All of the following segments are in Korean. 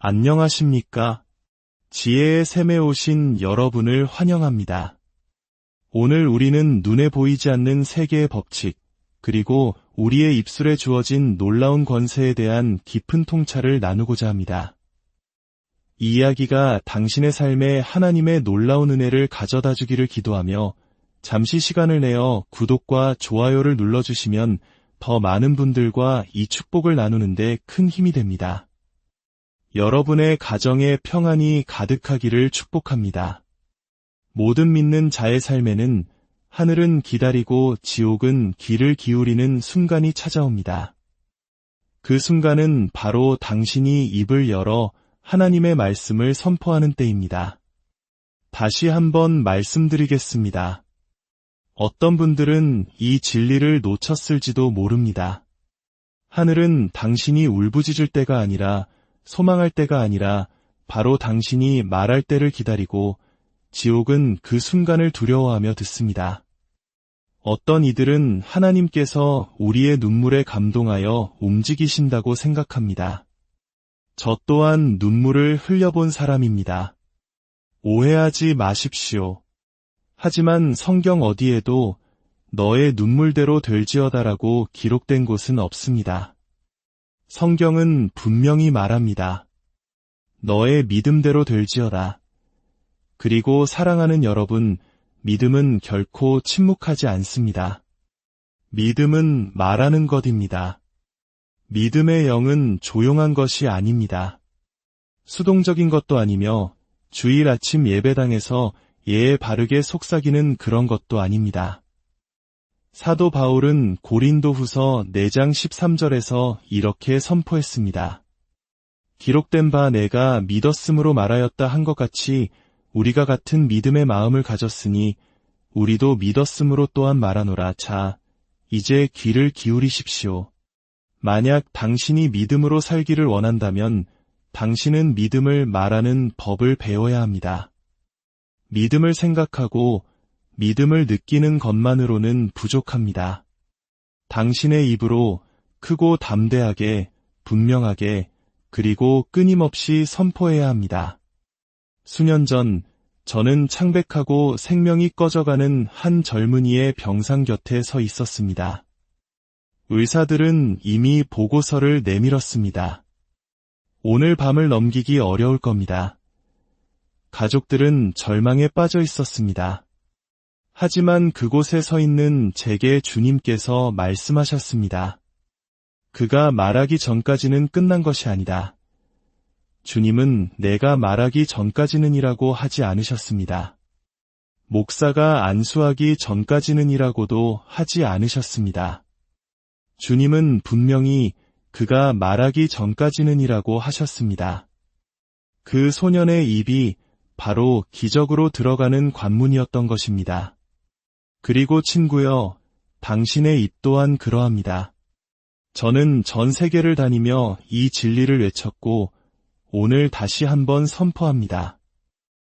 안녕하십니까? 지혜의 샘에 오신 여러분을 환영합니다. 오늘 우리는 눈에 보이지 않는 세계의 법칙, 그리고 우리의 입술에 주어진 놀라운 권세에 대한 깊은 통찰을 나누고자 합니다. 이 이야기가 당신의 삶에 하나님의 놀라운 은혜를 가져다 주기를 기도하며 잠시 시간을 내어 구독과 좋아요를 눌러주시면 더 많은 분들과 이 축복을 나누는데 큰 힘이 됩니다. 여러분의 가정에 평안이 가득하기를 축복합니다. 모든 믿는 자의 삶에는 하늘은 기다리고 지옥은 귀를 기울이는 순간이 찾아옵니다. 그 순간은 바로 당신이 입을 열어 하나님의 말씀을 선포하는 때입니다. 다시 한번 말씀드리겠습니다. 어떤 분들은 이 진리를 놓쳤을지도 모릅니다. 하늘은 당신이 울부짖을 때가 아니라 소망할 때가 아니라 바로 당신이 말할 때를 기다리고 지옥은 그 순간을 두려워하며 듣습니다. 어떤 이들은 하나님께서 우리의 눈물에 감동하여 움직이신다고 생각합니다. 저 또한 눈물을 흘려본 사람입니다. 오해하지 마십시오. 하지만 성경 어디에도 너의 눈물대로 될지어다라고 기록된 곳은 없습니다. 성경은 분명히 말합니다. 너의 믿음대로 될지어다. 그리고 사랑하는 여러분, 믿음은 결코 침묵하지 않습니다. 믿음은 말하는 것입니다. 믿음의 영은 조용한 것이 아닙니다. 수동적인 것도 아니며 주일 아침 예배당에서 예에 바르게 속삭이는 그런 것도 아닙니다. 사도 바울은 고린도후서 4장 13절에서 이렇게 선포했습니다. 기록된 바 내가 믿었음으로 말하였다 한 것 같이 우리가 같은 믿음의 마음을 가졌으니 우리도 믿었음으로 또한 말하노라. 자, 이제 귀를 기울이십시오. 만약 당신이 믿음으로 살기를 원한다면 당신은 믿음을 말하는 법을 배워야 합니다. 믿음을 생각하고 믿음을 느끼는 것만으로는 부족합니다. 당신의 입으로 크고 담대하게, 분명하게, 그리고 끊임없이 선포해야 합니다. 수년 전 저는 창백하고 생명이 꺼져가는 한 젊은이의 병상 곁에 서 있었습니다. 의사들은 이미 보고서를 내밀었습니다. 오늘 밤을 넘기기 어려울 겁니다. 가족들은 절망에 빠져 있었습니다. 하지만 그곳에 서 있는 제게 주님께서 말씀하셨습니다. 그가 말하기 전까지는 끝난 것이 아니다. 주님은 내가 말하기 전까지는이라고 하지 않으셨습니다. 목사가 안수하기 전까지는이라고도 하지 않으셨습니다. 주님은 분명히 그가 말하기 전까지는이라고 하셨습니다. 그 소년의 입이 바로 기적으로 들어가는 관문이었던 것입니다. 그리고 친구여, 당신의 입 또한 그러합니다. 저는 전 세계를 다니며 이 진리를 외쳤고 오늘 다시 한번 선포합니다.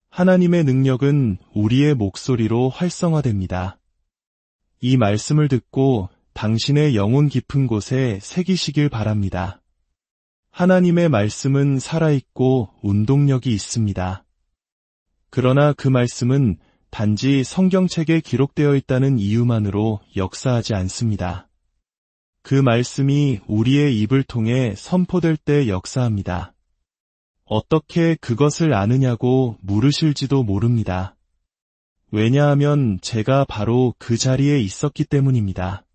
하나님의 능력은 우리의 목소리로 활성화됩니다. 이 말씀을 듣고 당신의 영혼 깊은 곳에 새기시길 바랍니다. 하나님의 말씀은 살아있고 운동력이 있습니다. 그러나 그 말씀은 단지 성경책에 기록되어 있다는 이유만으로 역사하지 않습니다. 그 말씀이 우리의 입을 통해 선포될 때 역사합니다. 어떻게 그것을 아느냐고 물으실지도 모릅니다. 왜냐하면 제가 바로 그 자리에 있었기 때문입니다.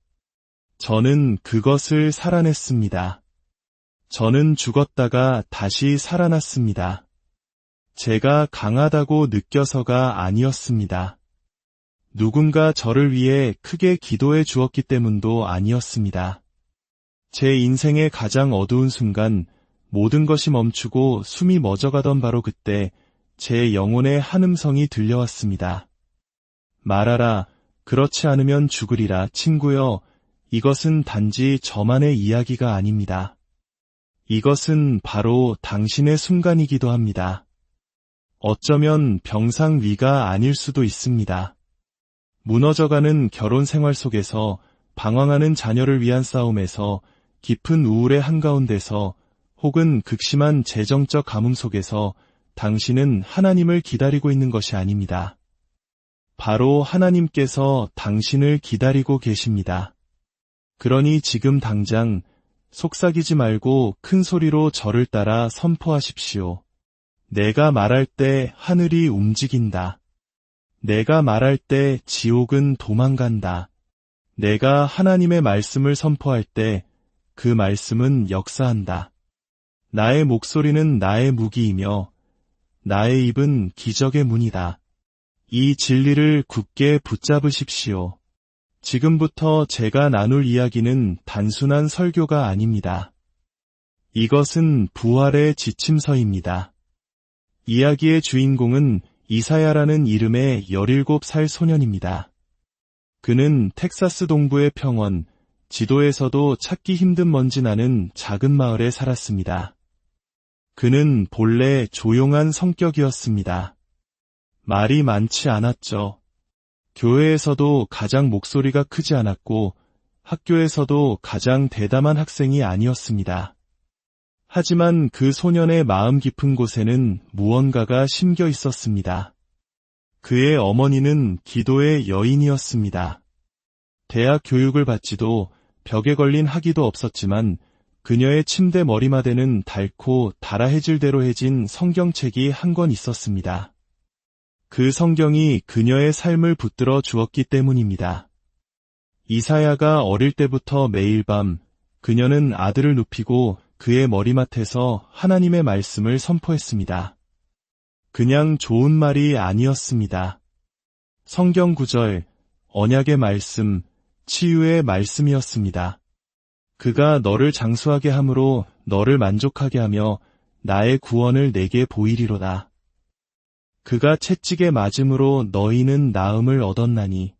저는 그것을 살아냈습니다. 저는 죽었다가 다시 살아났습니다. 제가 강하다고 느껴서가 아니었습니다. 누군가 저를 위해 크게 기도해 주었기 때문도 아니었습니다. 제 인생의 가장 어두운 순간 모든 것이 멈추고 숨이 멎어가던 바로 그때 제 영혼의 한 음성이 들려왔습니다. 말하라, 그렇지 않으면 죽으리라. 친구여, 이것은 단지 저만의 이야기가 아닙니다. 이것은 바로 당신의 순간이기도 합니다. 어쩌면 병상 위가 아닐 수도 있습니다. 무너져가는 결혼 생활 속에서 방황하는 자녀를 위한 싸움에서 깊은 우울의 한가운데서 혹은 극심한 재정적 가뭄 속에서 당신은 하나님을 기다리고 있는 것이 아닙니다. 바로 하나님께서 당신을 기다리고 계십니다. 그러니 지금 당장 속삭이지 말고 큰 소리로 저를 따라 선포하십시오. 내가 말할 때 하늘이 움직인다. 내가 말할 때 지옥은 도망간다. 내가 하나님의 말씀을 선포할 때 그 말씀은 역사한다. 나의 목소리는 나의 무기이며 나의 입은 기적의 문이다. 이 진리를 굳게 붙잡으십시오. 지금부터 제가 나눌 이야기는 단순한 설교가 아닙니다. 이것은 부활의 지침서입니다. 이야기의 주인공은 이사야라는 이름의 17살 소년입니다. 그는 텍사스 동부의 평원, 지도에서도 찾기 힘든 먼지 나는 작은 마을에 살았습니다. 그는 본래 조용한 성격이었습니다. 말이 많지 않았죠. 교회에서도 가장 목소리가 크지 않았고 학교에서도 가장 대담한 학생이 아니었습니다. 하지만 그 소년의 마음 깊은 곳에는 무언가가 심겨 있었습니다. 그의 어머니는 기도의 여인이었습니다. 대학 교육을 받지도 벽에 걸린 학위도 없었지만 그녀의 침대 머리맡에는 닳고 달아해질대로 해진 성경책이 한 권 있었습니다. 그 성경이 그녀의 삶을 붙들어 주었기 때문입니다. 이사야가 어릴 때부터 매일 밤 그녀는 아들을 눕히고 그의 머리맡에서 하나님의 말씀을 선포했습니다. 그냥 좋은 말이 아니었습니다. 성경 구절, 언약의 말씀, 치유의 말씀이었습니다. 그가 너를 장수하게 함으로 너를 만족하게 하며 나의 구원을 내게 보이리로다. 그가 채찍에 맞음으로 너희는 나음을 얻었나니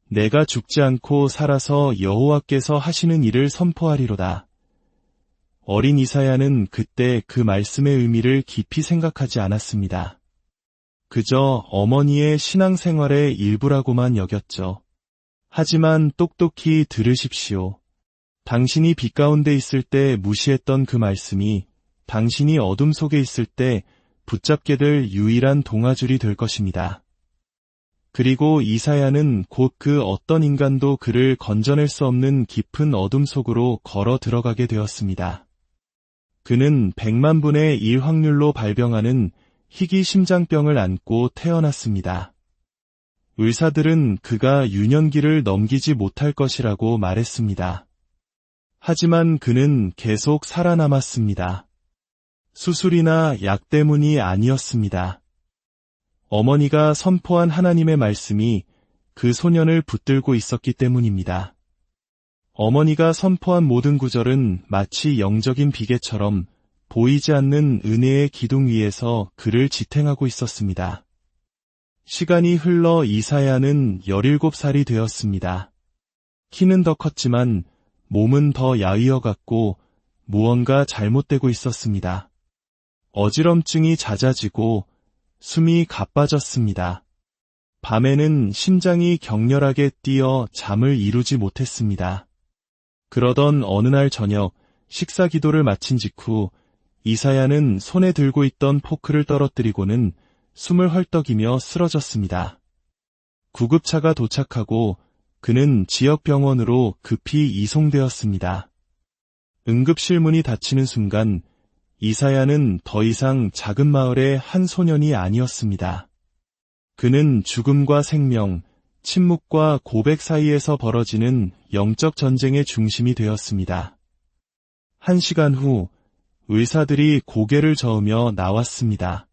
내가 죽지 않고 살아서 여호와께서 하시는 일을 선포하리로다. 어린 이사야는 그때 그 말씀의 의미를 깊이 생각하지 않았습니다. 그저 어머니의 신앙생활의 일부라고만 여겼죠. 하지만 똑똑히 들으십시오. 당신이 빛 가운데 있을 때 무시했던 그 말씀이 당신이 어둠 속에 있을 때 붙잡게 될 유일한 동아줄이 될 것입니다. 그리고 이사야는 곧 그 어떤 인간도 그를 건져낼 수 없는 깊은 어둠 속으로 걸어 들어가게 되었습니다. 그는 100만 분의 1 확률로 발병하는 희귀 심장병을 안고 태어났습니다. 의사들은 그가 유년기를 넘기지 못할 것이라고 말했습니다. 하지만 그는 계속 살아남았습니다. 수술이나 약 때문이 아니었습니다. 어머니가 선포한 하나님의 말씀이 그 소년을 붙들고 있었기 때문입니다. 어머니가 선포한 모든 구절은 마치 영적인 비계처럼 보이지 않는 은혜의 기둥 위에서 그를 지탱하고 있었습니다. 시간이 흘러 이사야는 17살이 되었습니다. 키는 더 컸지만 몸은 더 야위어갔고 무언가 잘못되고 있었습니다. 어지럼증이 잦아지고 숨이 가빠졌습니다. 밤에는 심장이 격렬하게 뛰어 잠을 이루지 못했습니다. 그러던 어느 날 저녁 식사 기도를 마친 직후 이사야는 손에 들고 있던 포크를 떨어뜨리고는 숨을 헐떡이며 쓰러졌습니다. 구급차가 도착하고 그는 지역 병원으로 급히 이송되었습니다. 응급실 문이 닫히는 순간 이사야는 더 이상 작은 마을의 한 소년이 아니었습니다. 그는 죽음과 생명, 침묵과 고백 사이에서 벌어지는 영적 전쟁의 중심이 되었습니다. 1시간 후 의사들이 고개를 저으며 나왔습니다.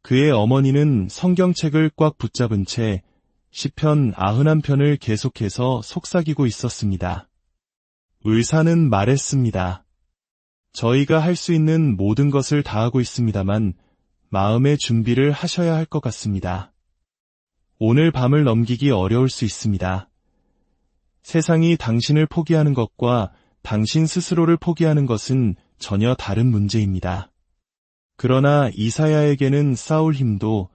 그의 어머니는 성경책을 꽉 붙잡은 채 시편 91편을 계속해서 속삭이고 있었습니다. 의사는 말했습니다. 저희가 할 수 있는 모든 것을 다하고 있습니다만 마음의 준비를 하셔야 할 것 같습니다. 오늘 밤을 넘기기 어려울 수 있습니다. 세상이 당신을 포기하는 것과 당신 스스로를 포기하는 것은 전혀 다른 문제입니다. 그러나 이사야에게는 싸울 힘도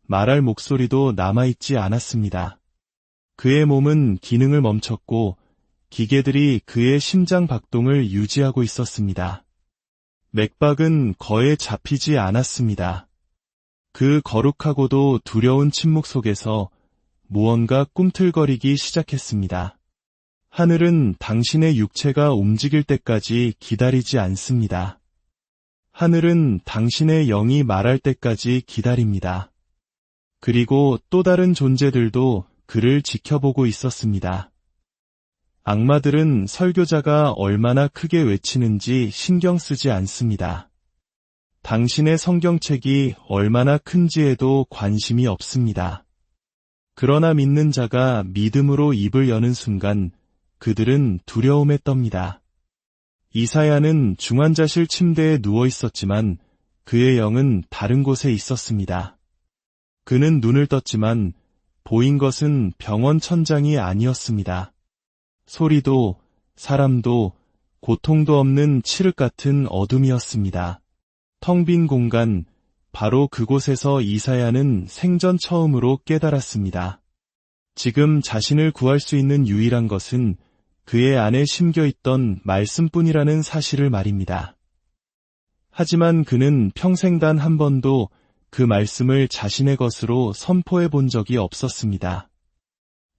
말할 목소리도 남아있지 않았습니다. 그의 몸은 기능을 멈췄고 기계들이 그의 심장 박동을 유지하고 있었습니다. 맥박은 거에 잡히지 않았습니다. 그 거룩하고도 두려운 침묵 속에서 무언가 꿈틀거리기 시작했습니다. 하늘은 당신의 육체가 움직일 때까지 기다리지 않습니다. 하늘은 당신의 영이 말할 때까지 기다립니다. 그리고 또 다른 존재들도 그를 지켜보고 있었습니다. 악마들은 설교자가 얼마나 크게 외치는지 신경 쓰지 않습니다. 당신의 성경책이 얼마나 큰지에도 관심이 없습니다. 그러나 믿는 자가 믿음으로 입을 여는 순간 그들은 두려움에 떱니다. 이사야는 중환자실 침대에 누워 있었지만 그의 영은 다른 곳에 있었습니다. 그는 눈을 떴지만 보인 것은 병원 천장이 아니었습니다. 소리도 사람도 고통도 없는 칠흑 같은 어둠이었습니다. 텅 빈 공간, 바로 그곳에서 이사야는 생전 처음으로 깨달았습니다. 지금 자신을 구할 수 있는 유일한 것은 그의 안에 심겨있던 말씀뿐이라는 사실을 말입니다. 하지만 그는 평생 단 한 번도 그 말씀을 자신의 것으로 선포해 본 적이 없었습니다.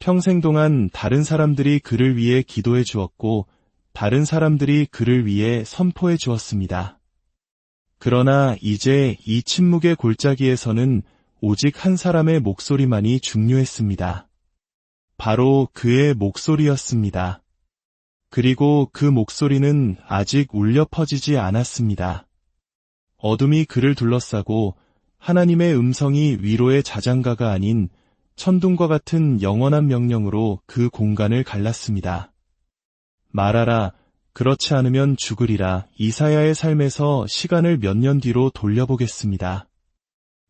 평생 동안 다른 사람들이 그를 위해 기도해 주었고 다른 사람들이 그를 위해 선포해 주었습니다. 그러나 이제 이 침묵의 골짜기에서는 오직 한 사람의 목소리만이 중요했습니다. 바로 그의 목소리였습니다. 그리고 그 목소리는 아직 울려 퍼지지 않았습니다. 어둠이 그를 둘러싸고 하나님의 음성이 위로의 자장가가 아닌 천둥과 같은 영원한 명령으로 그 공간을 갈랐습니다. 말하라, 그렇지 않으면 죽으리라. 이사야의 삶에서 시간을 몇 년 뒤로 돌려보겠습니다.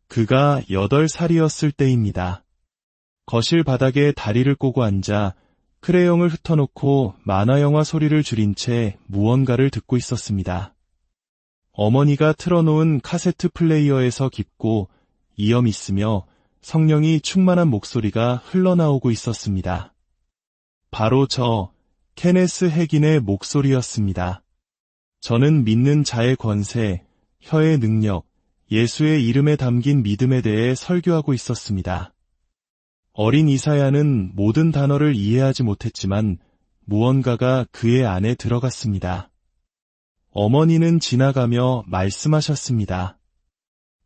그가 8살이었을 때입니다. 거실 바닥에 다리를 꼬고 앉아 크레용을 흩어놓고 만화영화 소리를 줄인 채 무언가를 듣고 있었습니다. 어머니가 틀어놓은 카세트 플레이어에서 깊고 이염 있으며 성령이 충만한 목소리가 흘러나오고 있었습니다. 바로 저 케네스 해긴의 목소리였습니다. 저는 믿는 자의 권세, 혀의 능력, 예수의 이름에 담긴 믿음에 대해 설교하고 있었습니다. 어린 이사야는 모든 단어를 이해하지 못했지만 무언가가 그의 안에 들어갔습니다. 어머니는 지나가며 말씀하셨습니다.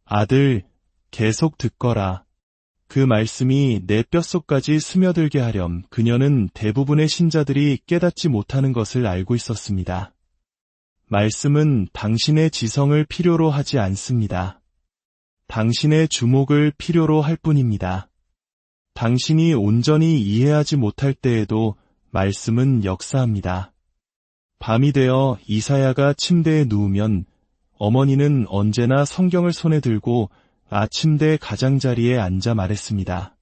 아들, 계속 듣거라. 그 말씀이 내 뼛속까지 스며들게 하렴. 그녀는 대부분의 신자들이 깨닫지 못하는 것을 알고 있었습니다. 말씀은 당신의 지성을 필요로 하지 않습니다. 당신의 주목을 필요로 할 뿐입니다. 당신이 온전히 이해하지 못할 때에도 말씀은 역사합니다. 밤이 되어 이사야가 침대에 누우면 어머니는 언제나 성경을 손에 들고 아침대 가장자리에 앉아 말했습니다.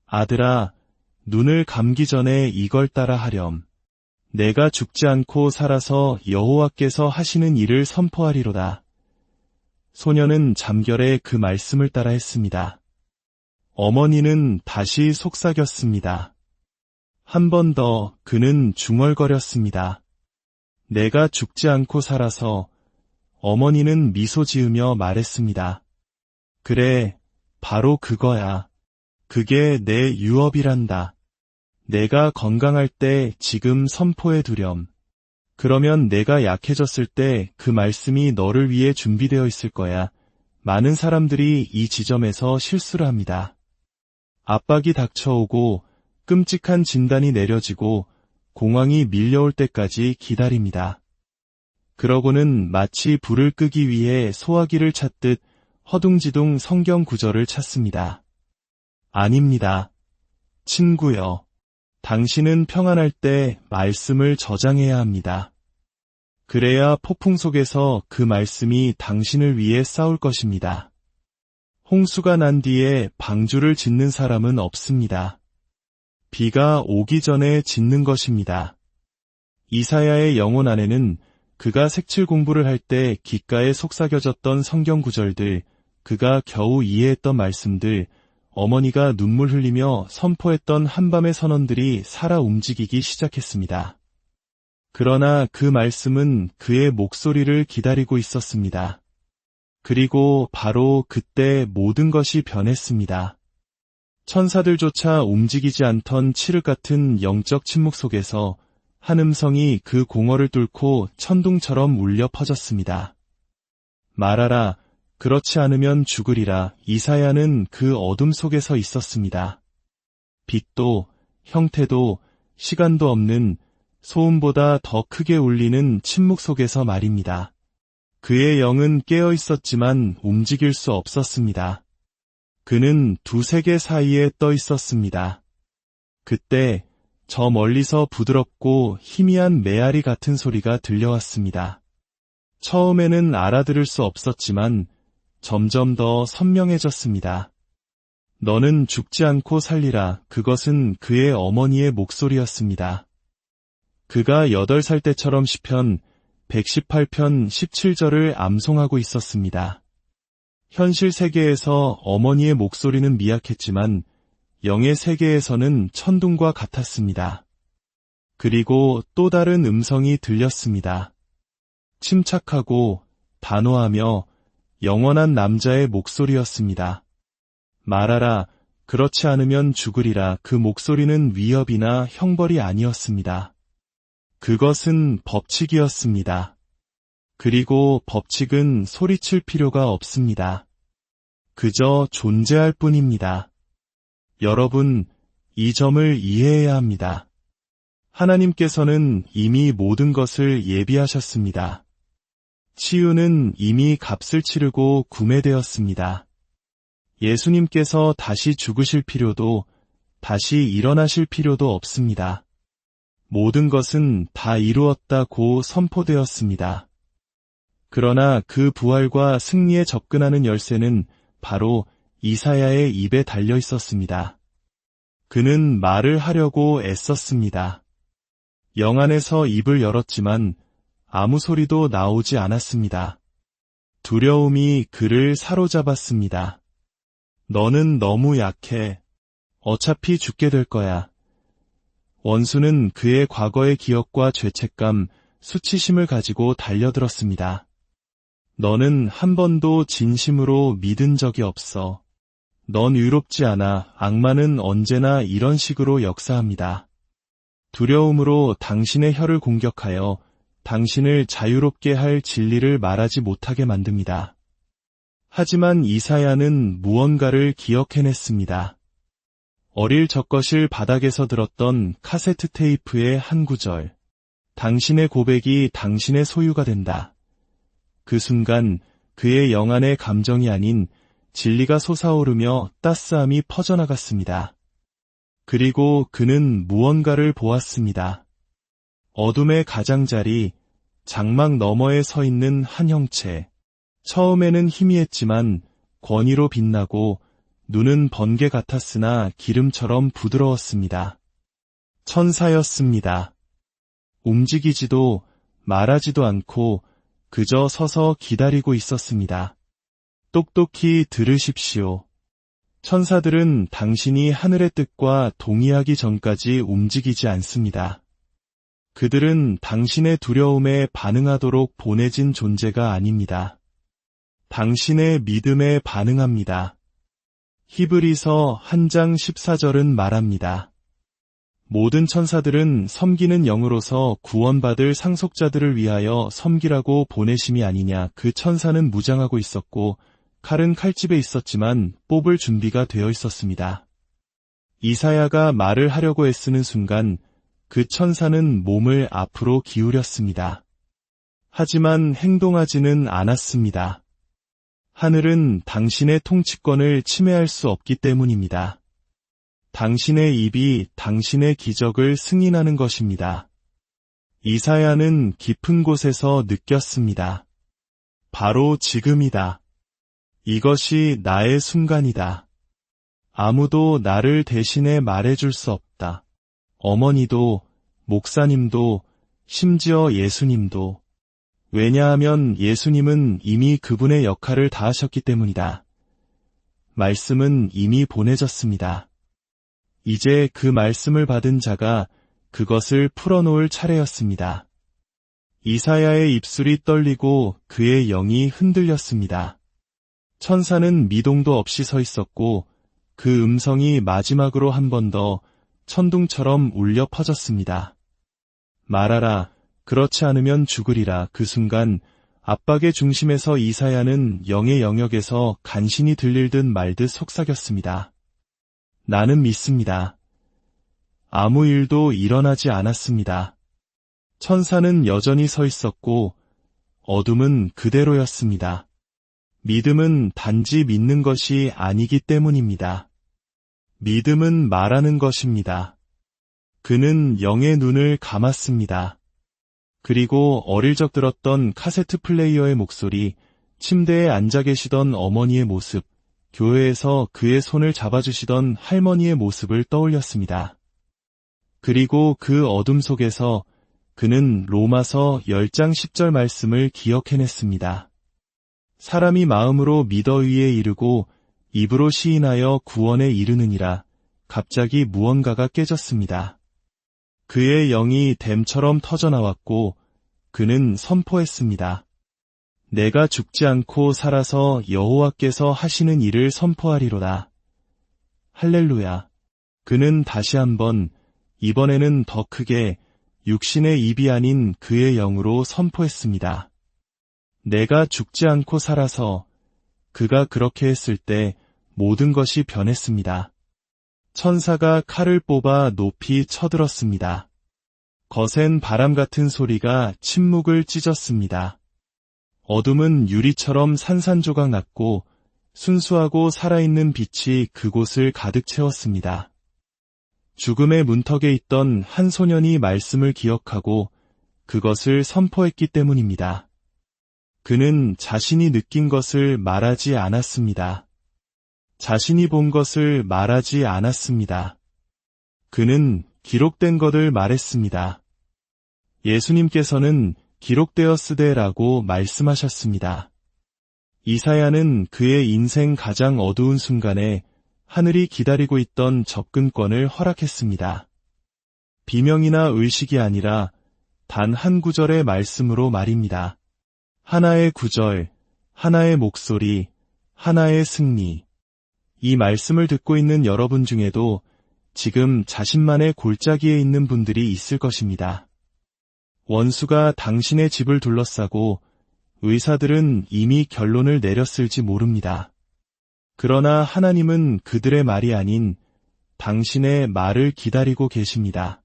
아들아, 눈을 감기 전에 이걸 따라 하렴. 내가 죽지 않고 살아서 여호와께서 하시는 일을 선포하리로다. 소녀는 잠결에 그 말씀을 따라 했습니다. 어머니는 다시 속삭였습니다. 한 번 더 그는 중얼거렸습니다. 내가 죽지 않고 살아서. 어머니는 미소 지으며 말했습니다. 그래, 바로 그거야. 그게 내 유업이란다. 내가 건강할 때 지금 선포해 두렴. 그러면 내가 약해졌을 때 그 말씀이 너를 위해 준비되어 있을 거야. 많은 사람들이 이 지점에서 실수를 합니다. 압박이 닥쳐오고 끔찍한 진단이 내려지고 공황이 밀려올 때까지 기다립니다. 그러고는 마치 불을 끄기 위해 소화기를 찾듯 허둥지둥 성경 구절을 찾습니다. 아닙니다. 친구여. 당신은 평안할 때 말씀을 저장해야 합니다. 그래야 폭풍 속에서 그 말씀이 당신을 위해 싸울 것입니다. 홍수가 난 뒤에 방주를 짓는 사람은 없습니다. 비가 오기 전에 짓는 것입니다. 이사야의 영혼 안에는 그가 색칠 공부를 할 때 귓가에 속삭여졌던 성경 구절들, 그가 겨우 이해했던 말씀들, 어머니가 눈물 흘리며 선포했던 한밤의 선언들이 살아 움직이기 시작했습니다. 그러나 그 말씀은 그의 목소리를 기다리고 있었습니다. 그리고 바로 그때 모든 것이 변했습니다. 천사들조차 움직이지 않던 칠흑 같은 영적 침묵 속에서 한 음성이 그 공허를 뚫고 천둥처럼 울려 퍼졌습니다. 말하라, 그렇지 않으면 죽으리라. 이사야는 그 어둠 속에서 있었습니다. 빛도, 형태도, 시간도 없는 소음보다 더 크게 울리는 침묵 속에서 말입니다. 그의 영은 깨어 있었지만 움직일 수 없었습니다. 그는 두 세계 사이에 떠 있었습니다. 그때 저 멀리서 부드럽고 희미한 메아리 같은 소리가 들려왔습니다. 처음에는 알아들을 수 없었지만 점점 더 선명해졌습니다. 너는 죽지 않고 살리라. 그것은 그의 어머니의 목소리였습니다. 그가 8살 때처럼 시편 118편 17절을 암송하고 있었습니다. 현실 세계에서 어머니의 목소리는 미약했지만 영의 세계에서는 천둥과 같았습니다. 그리고 또 다른 음성이 들렸습니다. 침착하고 단호하며 영원한 남자의 목소리였습니다. 말하라, 그렇지 않으면 죽으리라. 그 목소리는 위협이나 형벌이 아니었습니다. 그것은 법칙이었습니다. 그리고 법칙은 소리칠 필요가 없습니다. 그저 존재할 뿐입니다. 여러분, 이 점을 이해해야 합니다. 하나님께서는 이미 모든 것을 예비하셨습니다. 치유는 이미 값을 치르고 구매되었습니다. 예수님께서 다시 죽으실 필요도, 다시 일어나실 필요도 없습니다. 모든 것은 다 이루었다고 선포되었습니다. 그러나 그 부활과 승리에 접근하는 열쇠는 바로 이사야의 입에 달려 있었습니다. 그는 말을 하려고 애썼습니다. 영 안에서 입을 열었지만 아무 소리도 나오지 않았습니다. 두려움이 그를 사로잡았습니다. 너는 너무 약해. 어차피 죽게 될 거야. 원수는 그의 과거의 기억과 죄책감, 수치심을 가지고 달려들었습니다. 너는 한 번도 진심으로 믿은 적이 없어. 넌 의롭지 않아. 악마는 언제나 이런 식으로 역사합니다. 두려움으로 당신의 혀를 공격하여 당신을 자유롭게 할 진리를 말하지 못하게 만듭니다. 하지만 이사야는 무언가를 기억해냈습니다. 어릴 적것을 바닥에서 들었던 카세트 테이프의 한 구절. 당신의 고백이 당신의 소유가 된다. 그 순간 그의 영안의 감정이 아닌 진리가 솟아오르며 따스함이 퍼져나갔습니다. 그리고 그는 무언가를 보았습니다. 어둠의 가장자리, 장막 너머에 서 있는 한 형체. 처음에는 희미했지만 권위로 빛나고 눈은 번개 같았으나 기름처럼 부드러웠습니다. 천사였습니다. 움직이지도 말하지도 않고 그저 서서 기다리고 있었습니다. 똑똑히 들으십시오. 천사들은 당신이 하늘의 뜻과 동의하기 전까지 움직이지 않습니다. 그들은 당신의 두려움에 반응하도록 보내진 존재가 아닙니다. 당신의 믿음에 반응합니다. 히브리서 1장 14절은 말합니다. 모든 천사들은 섬기는 영으로서 구원받을 상속자들을 위하여 섬기라고 보내심이 아니냐. 그 천사는 무장하고 있었고 칼은 칼집에 있었지만 뽑을 준비가 되어 있었습니다. 이사야가 말을 하려고 애쓰는 순간 그 천사는 몸을 앞으로 기울였습니다. 하지만 행동하지는 않았습니다. 하늘은 당신의 통치권을 침해할 수 없기 때문입니다. 당신의 입이 당신의 기적을 승인하는 것입니다. 이사야는 깊은 곳에서 느꼈습니다. 바로 지금이다. 이것이 나의 순간이다. 아무도 나를 대신해 말해줄 수 없다. 어머니도, 목사님도, 심지어 예수님도. 왜냐하면 예수님은 이미 그분의 역할을 다하셨기 때문이다. 말씀은 이미 보내졌습니다. 이제 그 말씀을 받은 자가 그것을 풀어놓을 차례였습니다. 이사야의 입술이 떨리고 그의 영이 흔들렸습니다. 천사는 미동도 없이 서 있었고 그 음성이 마지막으로 한 번 더 천둥처럼 울려 퍼졌습니다. 말하라, 그렇지 않으면 죽으리라. 그 순간 압박의 중심에서 이사야는 영의 영역에서 간신히 들릴 듯 말 듯 속삭였습니다. 나는 믿습니다. 아무 일도 일어나지 않았습니다. 천사는 여전히 서 있었고 어둠은 그대로였습니다. 믿음은 단지 믿는 것이 아니기 때문입니다. 믿음은 말하는 것입니다. 그는 영의 눈을 감았습니다. 그리고 어릴 적 들었던 카세트 플레이어의 목소리, 침대에 앉아 계시던 어머니의 모습, 교회에서 그의 손을 잡아주시던 할머니의 모습을 떠올렸습니다. 그리고 그 어둠 속에서 그는 로마서 10장 10절 말씀을 기억해냈습니다. 사람이 마음으로 믿어 의에 이르고 입으로 시인하여 구원에 이르느니라. 갑자기 무언가가 깨졌습니다. 그의 영이 댐처럼 터져나왔고 그는 선포했습니다. 내가 죽지 않고 살아서 여호와께서 하시는 일을 선포하리로다. 할렐루야. 그는 다시 한번, 이번에는 더 크게 육신의 입이 아닌 그의 영으로 선포했습니다. 내가 죽지 않고 살아서. 그가 그렇게 했을 때 모든 것이 변했습니다. 천사가 칼을 뽑아 높이 쳐들었습니다. 거센 바람 같은 소리가 침묵을 찢었습니다. 어둠은 유리처럼 산산조각 났고 순수하고 살아있는 빛이 그곳을 가득 채웠습니다. 죽음의 문턱에 있던 한 소년이 말씀을 기억하고 그것을 선포했기 때문입니다. 그는 자신이 느낀 것을 말하지 않았습니다. 자신이 본 것을 말하지 않았습니다. 그는 기록된 것을 말했습니다. 예수님께서는 기록되었으되라고 말씀하셨습니다. 이사야는 그의 인생 가장 어두운 순간에 하늘이 기다리고 있던 접근권을 허락했습니다. 비명이나 의식이 아니라 단 한 구절의 말씀으로 말입니다. 하나의 구절, 하나의 목소리, 하나의 승리. 이 말씀을 듣고 있는 여러분 중에도 지금 자신만의 골짜기에 있는 분들이 있을 것입니다. 원수가 당신의 집을 둘러싸고 의사들은 이미 결론을 내렸을지 모릅니다. 그러나 하나님은 그들의 말이 아닌 당신의 말을 기다리고 계십니다.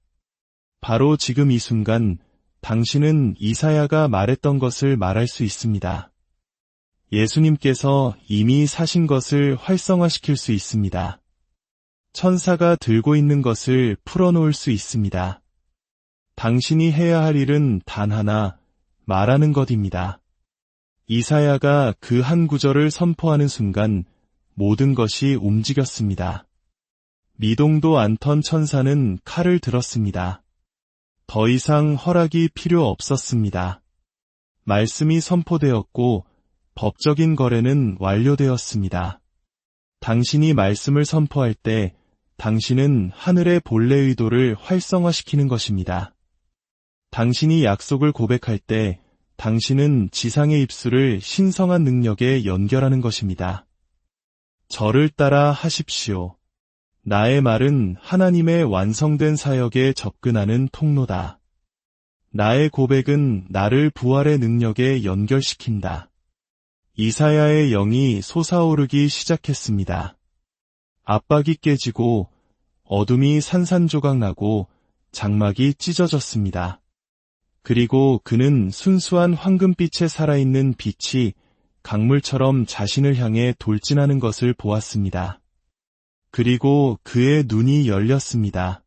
바로 지금 이 순간 당신은 이사야가 말했던 것을 말할 수 있습니다. 예수님께서 이미 사신 것을 활성화시킬 수 있습니다. 천사가 들고 있는 것을 풀어놓을 수 있습니다. 당신이 해야 할 일은 단 하나, 말하는 것입니다. 이사야가 그 한 구절을 선포하는 순간 모든 것이 움직였습니다. 미동도 않던 천사는 칼을 들었습니다. 더 이상 허락이 필요 없었습니다. 말씀이 선포되었고 법적인 거래는 완료되었습니다. 당신이 말씀을 선포할 때 당신은 하늘의 본래 의도를 활성화시키는 것입니다. 당신이 약속을 고백할 때 당신은 지상의 입술을 신성한 능력에 연결하는 것입니다. 저를 따라 하십시오. 나의 말은 하나님의 완성된 사역에 접근하는 통로다. 나의 고백은 나를 부활의 능력에 연결시킨다. 이사야의 영이 솟아오르기 시작했습니다. 압박이 깨지고 어둠이 산산조각 나고 장막이 찢어졌습니다. 그리고 그는 순수한 황금빛에 살아있는 빛이 강물처럼 자신을 향해 돌진하는 것을 보았습니다. 그리고 그의 눈이 열렸습니다.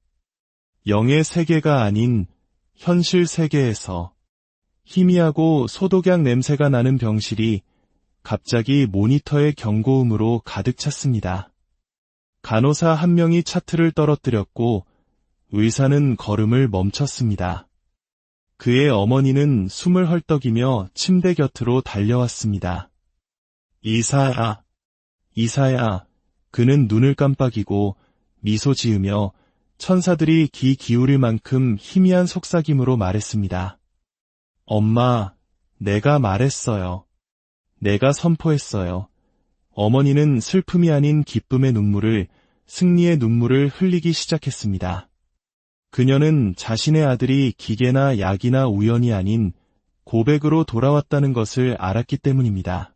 영의 세계가 아닌 현실 세계에서 희미하고 소독약 냄새가 나는 병실이 갑자기 모니터의 경고음으로 가득 찼습니다. 간호사 한 명이 차트를 떨어뜨렸고 의사는 걸음을 멈췄습니다. 그의 어머니는 숨을 헐떡이며 침대 곁으로 달려왔습니다. 이사야, 이사야. 그는 눈을 깜빡이고 미소 지으며 천사들이 귀 기울일 만큼 희미한 속삭임으로 말했습니다. 엄마, 내가 말했어요. 내가 선포했어요. 어머니는 슬픔이 아닌 기쁨의 눈물을, 승리의 눈물을 흘리기 시작했습니다. 그녀는 자신의 아들이 기계나 약이나 우연이 아닌 고백으로 돌아왔다는 것을 알았기 때문입니다.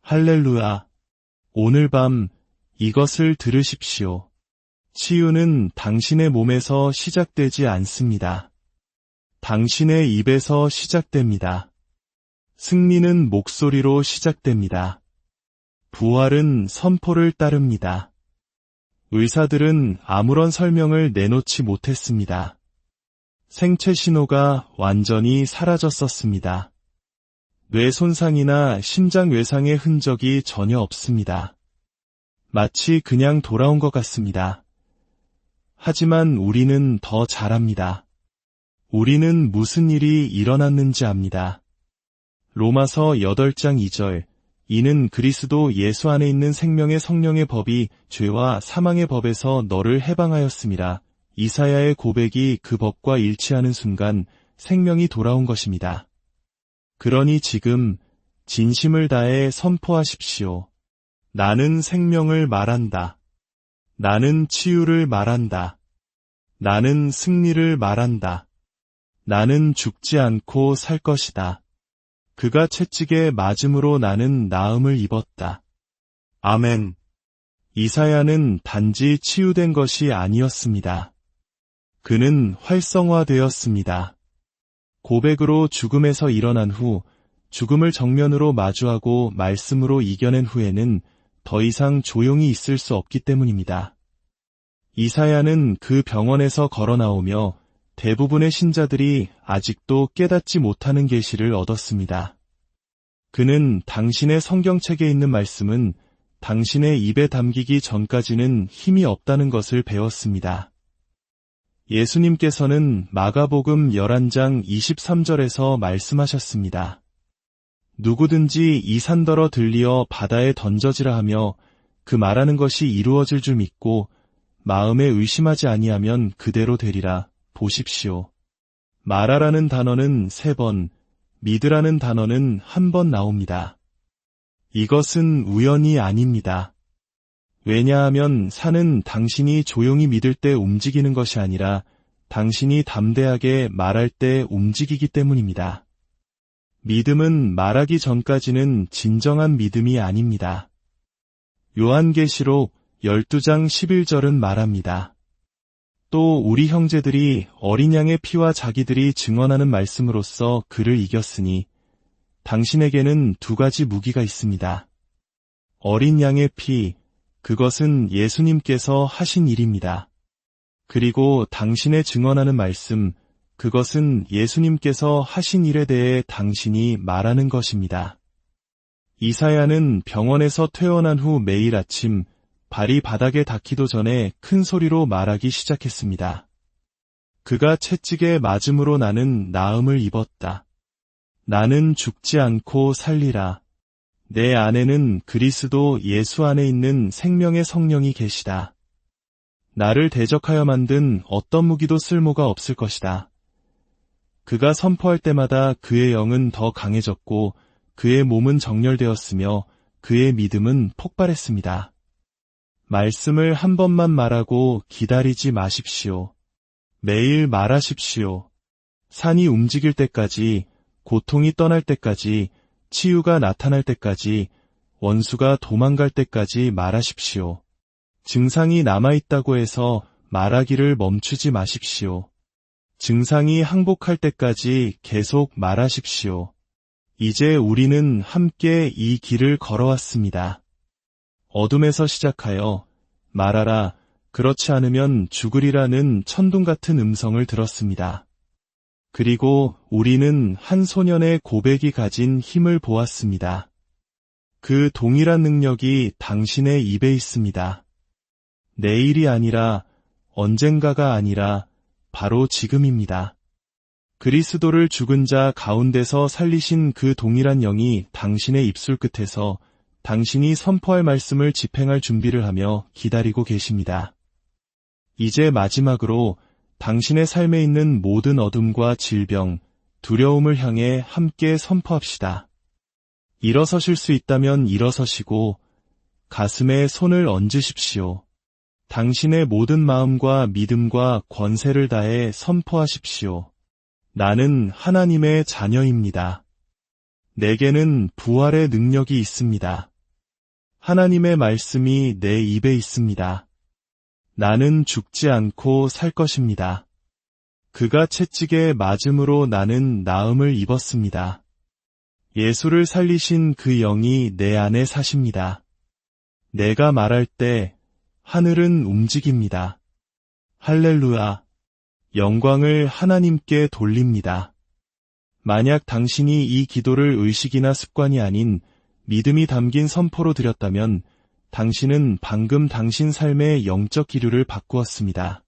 할렐루야. 오늘 밤 이것을 들으십시오. 치유는 당신의 몸에서 시작되지 않습니다. 당신의 입에서 시작됩니다. 승리는 목소리로 시작됩니다. 부활은 선포를 따릅니다. 의사들은 아무런 설명을 내놓지 못했습니다. 생체 신호가 완전히 사라졌었습니다. 뇌 손상이나 심장 외상의 흔적이 전혀 없습니다. 마치 그냥 돌아온 것 같습니다. 하지만 우리는 더 잘합니다. 우리는 무슨 일이 일어났는지 압니다. 로마서 8장 2절, 이는 그리스도 예수 안에 있는 생명의 성령의 법이 죄와 사망의 법에서 너를 해방하였음이라. 이사야의 고백이 그 법과 일치하는 순간 생명이 돌아온 것입니다. 그러니 지금 진심을 다해 선포하십시오. 나는 생명을 말한다. 나는 치유를 말한다. 나는 승리를 말한다. 나는 죽지 않고 살 것이다. 그가 채찍에 맞음으로 나는 나음을 입었다. 아멘. 이사야는 단지 치유된 것이 아니었습니다. 그는 활성화되었습니다. 고백으로 죽음에서 일어난 후, 죽음을 정면으로 마주하고 말씀으로 이겨낸 후에는 더 이상 조용히 있을 수 없기 때문입니다. 이사야는 그 병원에서 걸어 나오며 대부분의 신자들이 아직도 깨닫지 못하는 계시를 얻었습니다. 그는 당신의 성경책에 있는 말씀은 당신의 입에 담기기 전까지는 힘이 없다는 것을 배웠습니다. 예수님께서는 마가복음 11장 23절에서 말씀하셨습니다. 누구든지 이 산더러 들리어 바다에 던져지라 하며 그 말하는 것이 이루어질 줄 믿고 마음에 의심하지 아니하면 그대로 되리라. 보십시오. 말하라는 단어는 3번, 믿으라는 단어는 1번 나옵니다. 이것은 우연이 아닙니다. 왜냐하면 산은 당신이 조용히 믿을 때 움직이는 것이 아니라 당신이 담대하게 말할 때 움직이기 때문입니다. 믿음은 말하기 전까지는 진정한 믿음이 아닙니다. 요한계시록 12장 11절은 말합니다. 또 우리 형제들이 어린 양의 피와 자기들이 증언하는 말씀으로써 그를 이겼으니 당신에게는 2가지 무기가 있습니다. 어린 양의 피, 그것은 예수님께서 하신 일입니다. 그리고 당신의 증언하는 말씀, 그것은 예수님께서 하신 일에 대해 당신이 말하는 것입니다. 이사야는 병원에서 퇴원한 후 매일 아침 발이 바닥에 닿기도 전에 큰 소리로 말하기 시작했습니다. 그가 채찍에 맞음으로 나는 나음을 입었다. 나는 죽지 않고 살리라. 내 안에는 그리스도 예수 안에 있는 생명의 성령이 계시다. 나를 대적하여 만든 어떤 무기도 쓸모가 없을 것이다. 그가 선포할 때마다 그의 영은 더 강해졌고 그의 몸은 정렬되었으며 그의 믿음은 폭발했습니다. 말씀을 한 번만 말하고 기다리지 마십시오. 매일 말하십시오. 산이 움직일 때까지, 고통이 떠날 때까지, 치유가 나타날 때까지, 원수가 도망갈 때까지 말하십시오. 증상이 남아있다고 해서 말하기를 멈추지 마십시오. 증상이 항복할 때까지 계속 말하십시오. 이제 우리는 함께 이 길을 걸어왔습니다. 어둠에서 시작하여 말하라, 그렇지 않으면 죽으리라는 천둥 같은 음성을 들었습니다. 그리고 우리는 한 소년의 고백이 가진 힘을 보았습니다. 그 동일한 능력이 당신의 입에 있습니다. 내일이 아니라 언젠가가 아니라 바로 지금입니다. 그리스도를 죽은 자 가운데서 살리신 그 동일한 영이 당신의 입술 끝에서 당신이 선포할 말씀을 집행할 준비를 하며 기다리고 계십니다. 이제 마지막으로 당신의 삶에 있는 모든 어둠과 질병, 두려움을 향해 함께 선포합시다. 일어서실 수 있다면 일어서시고 가슴에 손을 얹으십시오. 당신의 모든 마음과 믿음과 권세를 다해 선포하십시오. 나는 하나님의 자녀입니다. 내게는 부활의 능력이 있습니다. 하나님의 말씀이 내 입에 있습니다. 나는 죽지 않고 살 것입니다. 그가 채찍에 맞음으로 나는 나음을 입었습니다. 예수를 살리신 그 영이 내 안에 사십니다. 내가 말할 때 하늘은 움직입니다. 할렐루야. 영광을 하나님께 돌립니다. 만약 당신이 이 기도를 의식이나 습관이 아닌 믿음이 담긴 선포로 드렸다면 당신은 방금 당신 삶의 영적 기류를 바꾸었습니다.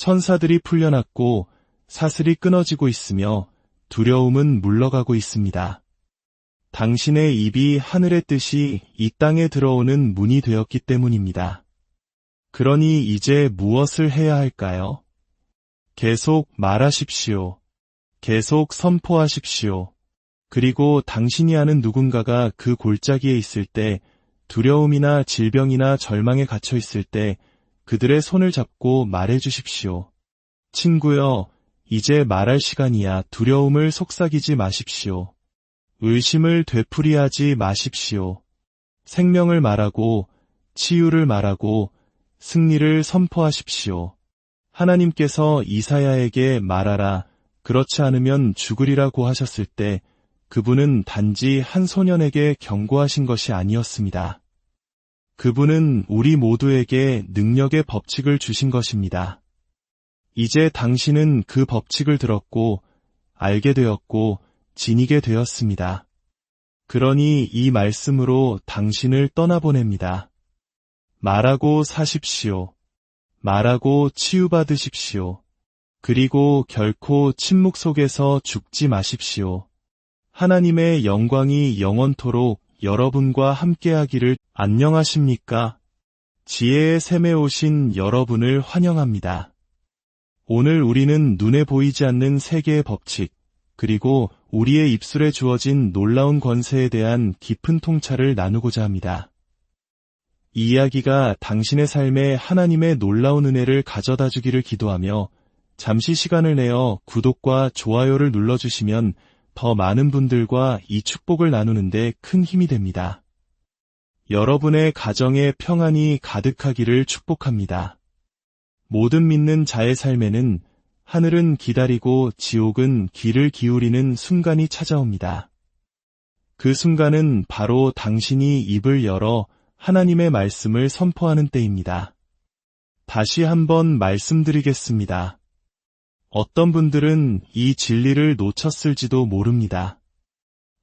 천사들이 풀려났고 사슬이 끊어지고 있으며 두려움은 물러가고 있습니다. 당신의 입이 하늘의 뜻이 이 땅에 들어오는 문이 되었기 때문입니다. 그러니 이제 무엇을 해야 할까요? 계속 말하십시오. 계속 선포하십시오. 그리고 당신이 아는 누군가가 그 골짜기에 있을 때, 두려움이나 질병이나 절망에 갇혀 있을 때 그들의 손을 잡고 말해 주십시오. 친구여, 이제 말할 시간이야. 두려움을 속삭이지 마십시오. 의심을 되풀이하지 마십시오. 생명을 말하고 치유를 말하고 승리를 선포하십시오. 하나님께서 이사야에게 말하라, 그렇지 않으면 죽으리라고 하셨을 때 그분은 단지 한 소년에게 경고하신 것이 아니었습니다. 그분은 우리 모두에게 능력의 법칙을 주신 것입니다. 이제 당신은 그 법칙을 들었고 알게 되었고 지니게 되었습니다. 그러니 이 말씀으로 당신을 떠나보냅니다. 말하고 사십시오. 말하고 치유받으십시오. 그리고 결코 침묵 속에서 죽지 마십시오. 하나님의 영광이 영원토록 여러분과 함께하기를. 안녕하십니까? 지혜의 샘에 오신 여러분을 환영합니다. 오늘 우리는 눈에 보이지 않는 세계의 법칙, 그리고 우리의 입술에 주어진 놀라운 권세에 대한 깊은 통찰을 나누고자 합니다. 이 이야기가 당신의 삶에 하나님의 놀라운 은혜를 가져다 주기를 기도하며 잠시 시간을 내어 구독과 좋아요를 눌러주시면 더 많은 분들과 이 축복을 나누는데 큰 힘이 됩니다. 여러분의 가정에 평안이 가득하기를 축복합니다. 모든 믿는 자의 삶에는 하늘은 기다리고 지옥은 귀를 기울이는 순간이 찾아옵니다. 그 순간은 바로 당신이 입을 열어 하나님의 말씀을 선포하는 때입니다. 다시 한번 말씀드리겠습니다. 어떤 분들은 이 진리를 놓쳤을지도 모릅니다.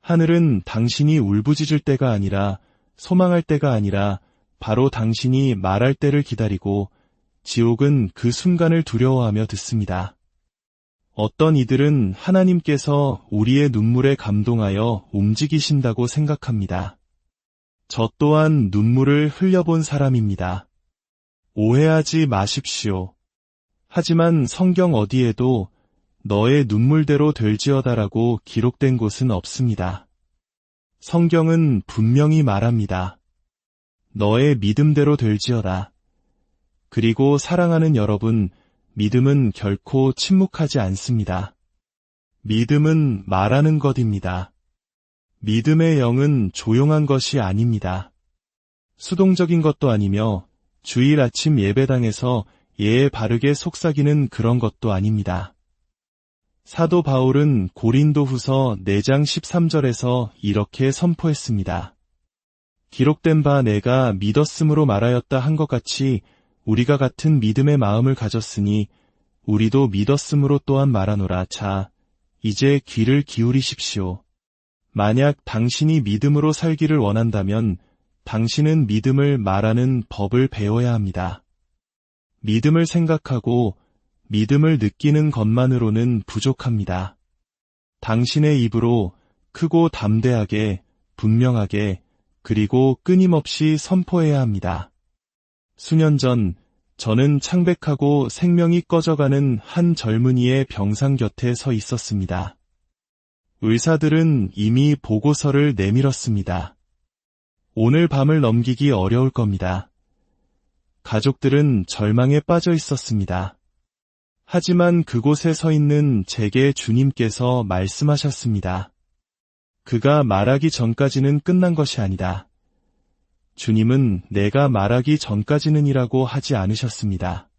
하늘은 당신이 울부짖을 때가 아니라, 소망할 때가 아니라 바로 당신이 말할 때를 기다리고, 지옥은 그 순간을 두려워하며 듣습니다. 어떤 이들은 하나님께서 우리의 눈물에 감동하여 움직이신다고 생각합니다. 저 또한 눈물을 흘려본 사람입니다. 오해하지 마십시오. 하지만 성경 어디에도 너의 눈물대로 될지어다라고 기록된 곳은 없습니다. 성경은 분명히 말합니다. 너의 믿음대로 될지어다. 그리고 사랑하는 여러분, 믿음은 결코 침묵하지 않습니다. 믿음은 말하는 것입니다. 믿음의 영은 조용한 것이 아닙니다. 수동적인 것도 아니며 주일 아침 예배당에서 예에 바르게 속삭이는 그런 것도 아닙니다. 사도 바울은 고린도후서 4장 13절에서 이렇게 선포했습니다. 기록된 바 내가 믿었음으로 말하였다 한 것 같이 우리가 같은 믿음의 마음을 가졌으니 우리도 믿었음으로 또한 말하노라. 자, 이제 귀를 기울이십시오. 만약 당신이 믿음으로 살기를 원한다면 당신은 믿음을 말하는 법을 배워야 합니다. 믿음을 생각하고 믿음을 느끼는 것만으로는 부족합니다. 당신의 입으로 크고 담대하게, 분명하게, 그리고 끊임없이 선포해야 합니다. 수년 전 저는 창백하고 생명이 꺼져가는 한 젊은이의 병상 곁에 서 있었습니다. 의사들은 이미 보고서를 내밀었습니다. 오늘 밤을 넘기기 어려울 겁니다. 가족들은 절망에 빠져 있었습니다. 하지만 그곳에 서 있는 제게 주님께서 말씀하셨습니다. 그가 말하기 전까지는 끝난 것이 아니다. 주님은 내가 말하기 전까지는이라고 하지 않으셨습니다.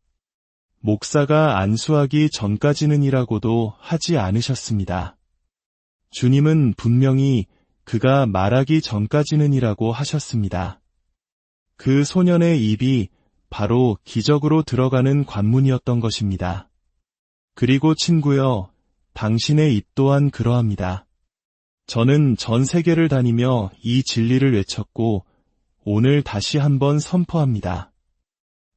목사가 안수하기 전까지는이라고도 하지 않으셨습니다. 주님은 분명히 그가 말하기 전까지는이라고 하셨습니다. 그 소년의 입이 바로 기적으로 들어가는 관문이었던 것입니다. 그리고 친구여, 당신의 입 또한 그러합니다. 저는 전 세계를 다니며 이 진리를 외쳤고 오늘 다시 한번 선포합니다.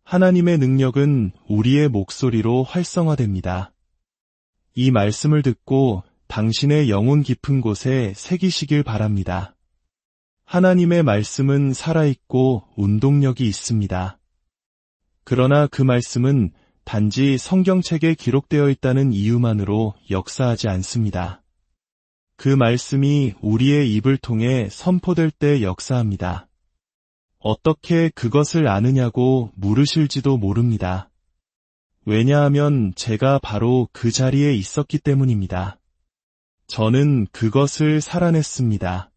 하나님의 능력은 우리의 목소리로 활성화됩니다. 이 말씀을 듣고 당신의 영혼 깊은 곳에 새기시길 바랍니다. 하나님의 말씀은 살아있고 운동력이 있습니다. 그러나 그 말씀은 단지 성경책에 기록되어 있다는 이유만으로 역사하지 않습니다. 그 말씀이 우리의 입을 통해 선포될 때 역사합니다. 어떻게 그것을 아느냐고 물으실지도 모릅니다. 왜냐하면 제가 바로 그 자리에 있었기 때문입니다. 저는 그것을 살아냈습니다.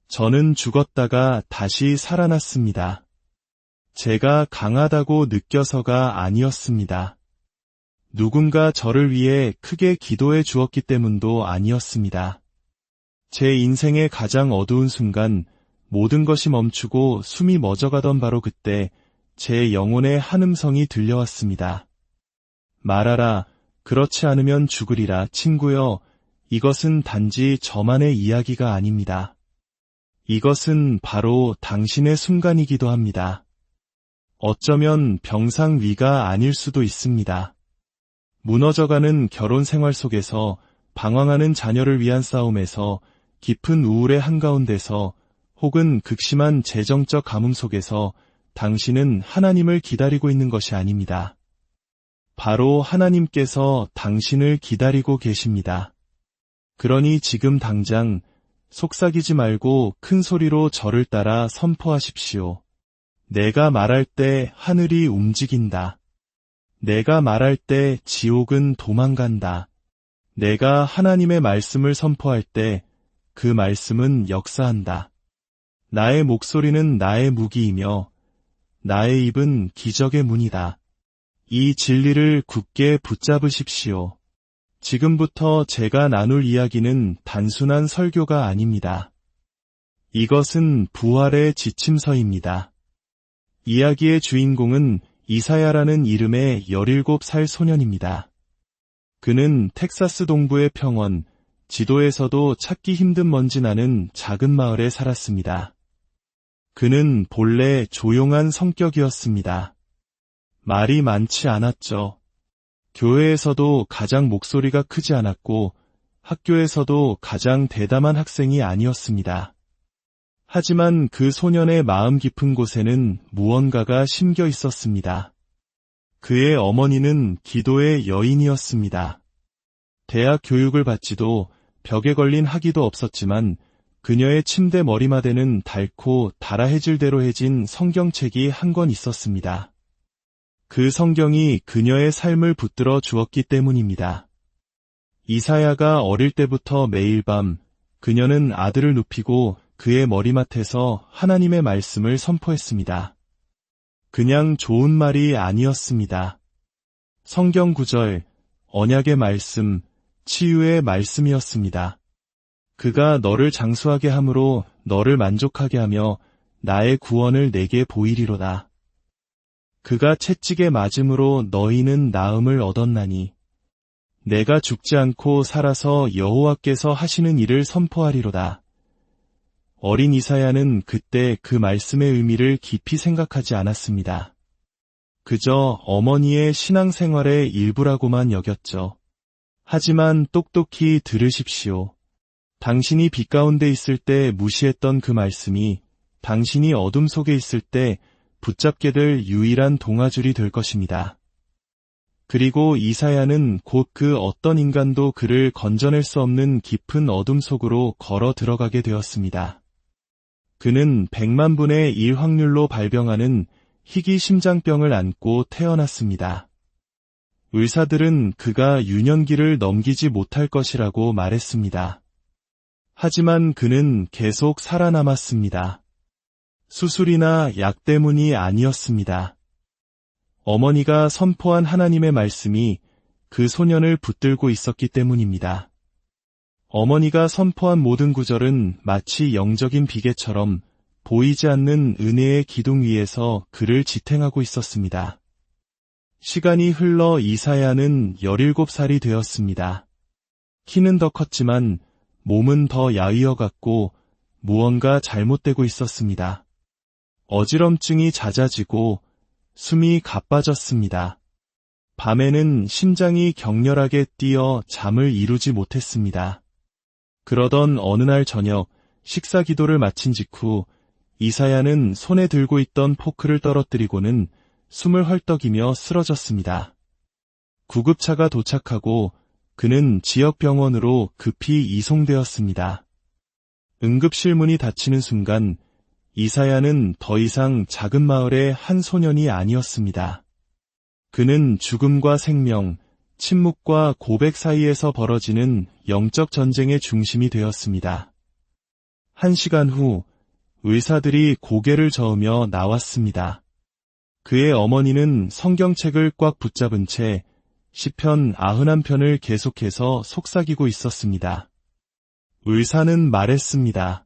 저는 죽었다가 다시 살아났습니다. 제가 강하다고 느껴서가 아니었습니다. 누군가 저를 위해 크게 기도해 주었기 때문도 아니었습니다. 제 인생의 가장 어두운 순간 모든 것이 멈추고 숨이 멎어가던 바로 그때 제 영혼의 한 음성이 들려왔습니다. 말하라, 그렇지 않으면 죽으리라. 친구여, 이것은 단지 저만의 이야기가 아닙니다. 이것은 바로 당신의 순간이기도 합니다. 어쩌면 병상 위가 아닐 수도 있습니다. 무너져가는 결혼 생활 속에서, 방황하는 자녀를 위한 싸움에서, 깊은 우울의 한가운데서, 혹은 극심한 재정적 가뭄 속에서 당신은 하나님을 기다리고 있는 것이 아닙니다. 바로 하나님께서 당신을 기다리고 계십니다. 그러니 지금 당장 속삭이지 말고 큰 소리로 저를 따라 선포하십시오. 내가 말할 때 하늘이 움직인다. 내가 말할 때 지옥은 도망간다. 내가 하나님의 말씀을 선포할 때 그 말씀은 역사한다. 나의 목소리는 나의 무기이며 나의 입은 기적의 문이다. 이 진리를 굳게 붙잡으십시오. 지금부터 제가 나눌 이야기는 단순한 설교가 아닙니다. 이것은 부활의 지침서입니다. 이야기의 주인공은 이사야라는 이름의 17살 소년입니다. 그는 텍사스 동부의 평원, 지도에서도 찾기 힘든 먼지 나는 작은 마을에 살았습니다. 그는 본래 조용한 성격이었습니다. 말이 많지 않았죠. 교회에서도 가장 목소리가 크지 않았고 학교에서도 가장 대담한 학생이 아니었습니다. 하지만 그 소년의 마음 깊은 곳에는 무언가가 심겨 있었습니다. 그의 어머니는 기도의 여인이었습니다. 대학 교육을 받지도 벽에 걸린 학위도 없었지만 그녀의 침대 머리맡에는 닳고 달아해질대로 해진 성경책이 한 권 있었습니다. 그 성경이 그녀의 삶을 붙들어 주었기 때문입니다. 이사야가 어릴 때부터 매일 밤 그녀는 아들을 눕히고 그의 머리맡에서 하나님의 말씀을 선포했습니다. 그냥 좋은 말이 아니었습니다. 성경 구절, 언약의 말씀, 치유의 말씀이었습니다. 그가 너를 장수하게 함으로 너를 만족하게 하며 나의 구원을 내게 보이리로다. 그가 채찍에 맞음으로 너희는 나음을 얻었나니 내가 죽지 않고 살아서 여호와께서 하시는 일을 선포하리로다. 어린 이사야는 그때 그 말씀의 의미를 깊이 생각하지 않았습니다. 그저 어머니의 신앙생활의 일부라고만 여겼죠. 하지만 똑똑히 들으십시오. 당신이 빛 가운데 있을 때 무시했던 그 말씀이 당신이 어둠 속에 있을 때 붙잡게 될 유일한 동아줄이 될 것입니다. 그리고 이사야는 곧 그 어떤 인간도 그를 건져낼 수 없는 깊은 어둠 속으로 걸어 들어가게 되었습니다. 그는 100만 분의 1 확률로 발병하는 희귀 심장병을 안고 태어났습니다. 의사들은 그가 유년기를 넘기지 못할 것이라고 말했습니다. 하지만 그는 계속 살아남았습니다. 수술이나 약 때문이 아니었습니다. 어머니가 선포한 하나님의 말씀이 그 소년을 붙들고 있었기 때문입니다. 어머니가 선포한 모든 구절은 마치 영적인 비계처럼 보이지 않는 은혜의 기둥 위에서 그를 지탱하고 있었습니다. 시간이 흘러 이사야는 17살이 되었습니다. 키는 더 컸지만 몸은 더 야위어갔고 무언가 잘못되고 있었습니다. 어지럼증이 잦아지고 숨이 가빠졌습니다. 밤에는 심장이 격렬하게 뛰어 잠을 이루지 못했습니다. 그러던 어느 날 저녁 식사 기도를 마친 직후 이사야는 손에 들고 있던 포크를 떨어뜨리고는 숨을 헐떡이며 쓰러졌습니다. 구급차가 도착하고 그는 지역 병원으로 급히 이송되었습니다. 응급실 문이 닫히는 순간 이사야는 더 이상 작은 마을의 한 소년이 아니었습니다. 그는 죽음과 생명, 침묵과 고백 사이에서 벌어지는 영적 전쟁의 중심이 되었습니다. 1시간 후 의사들이 고개를 저으며 나왔습니다. 그의 어머니는 성경책을 꽉 붙잡은 채 시편 91편을 계속해서 속삭이고 있었습니다. 의사는 말했습니다.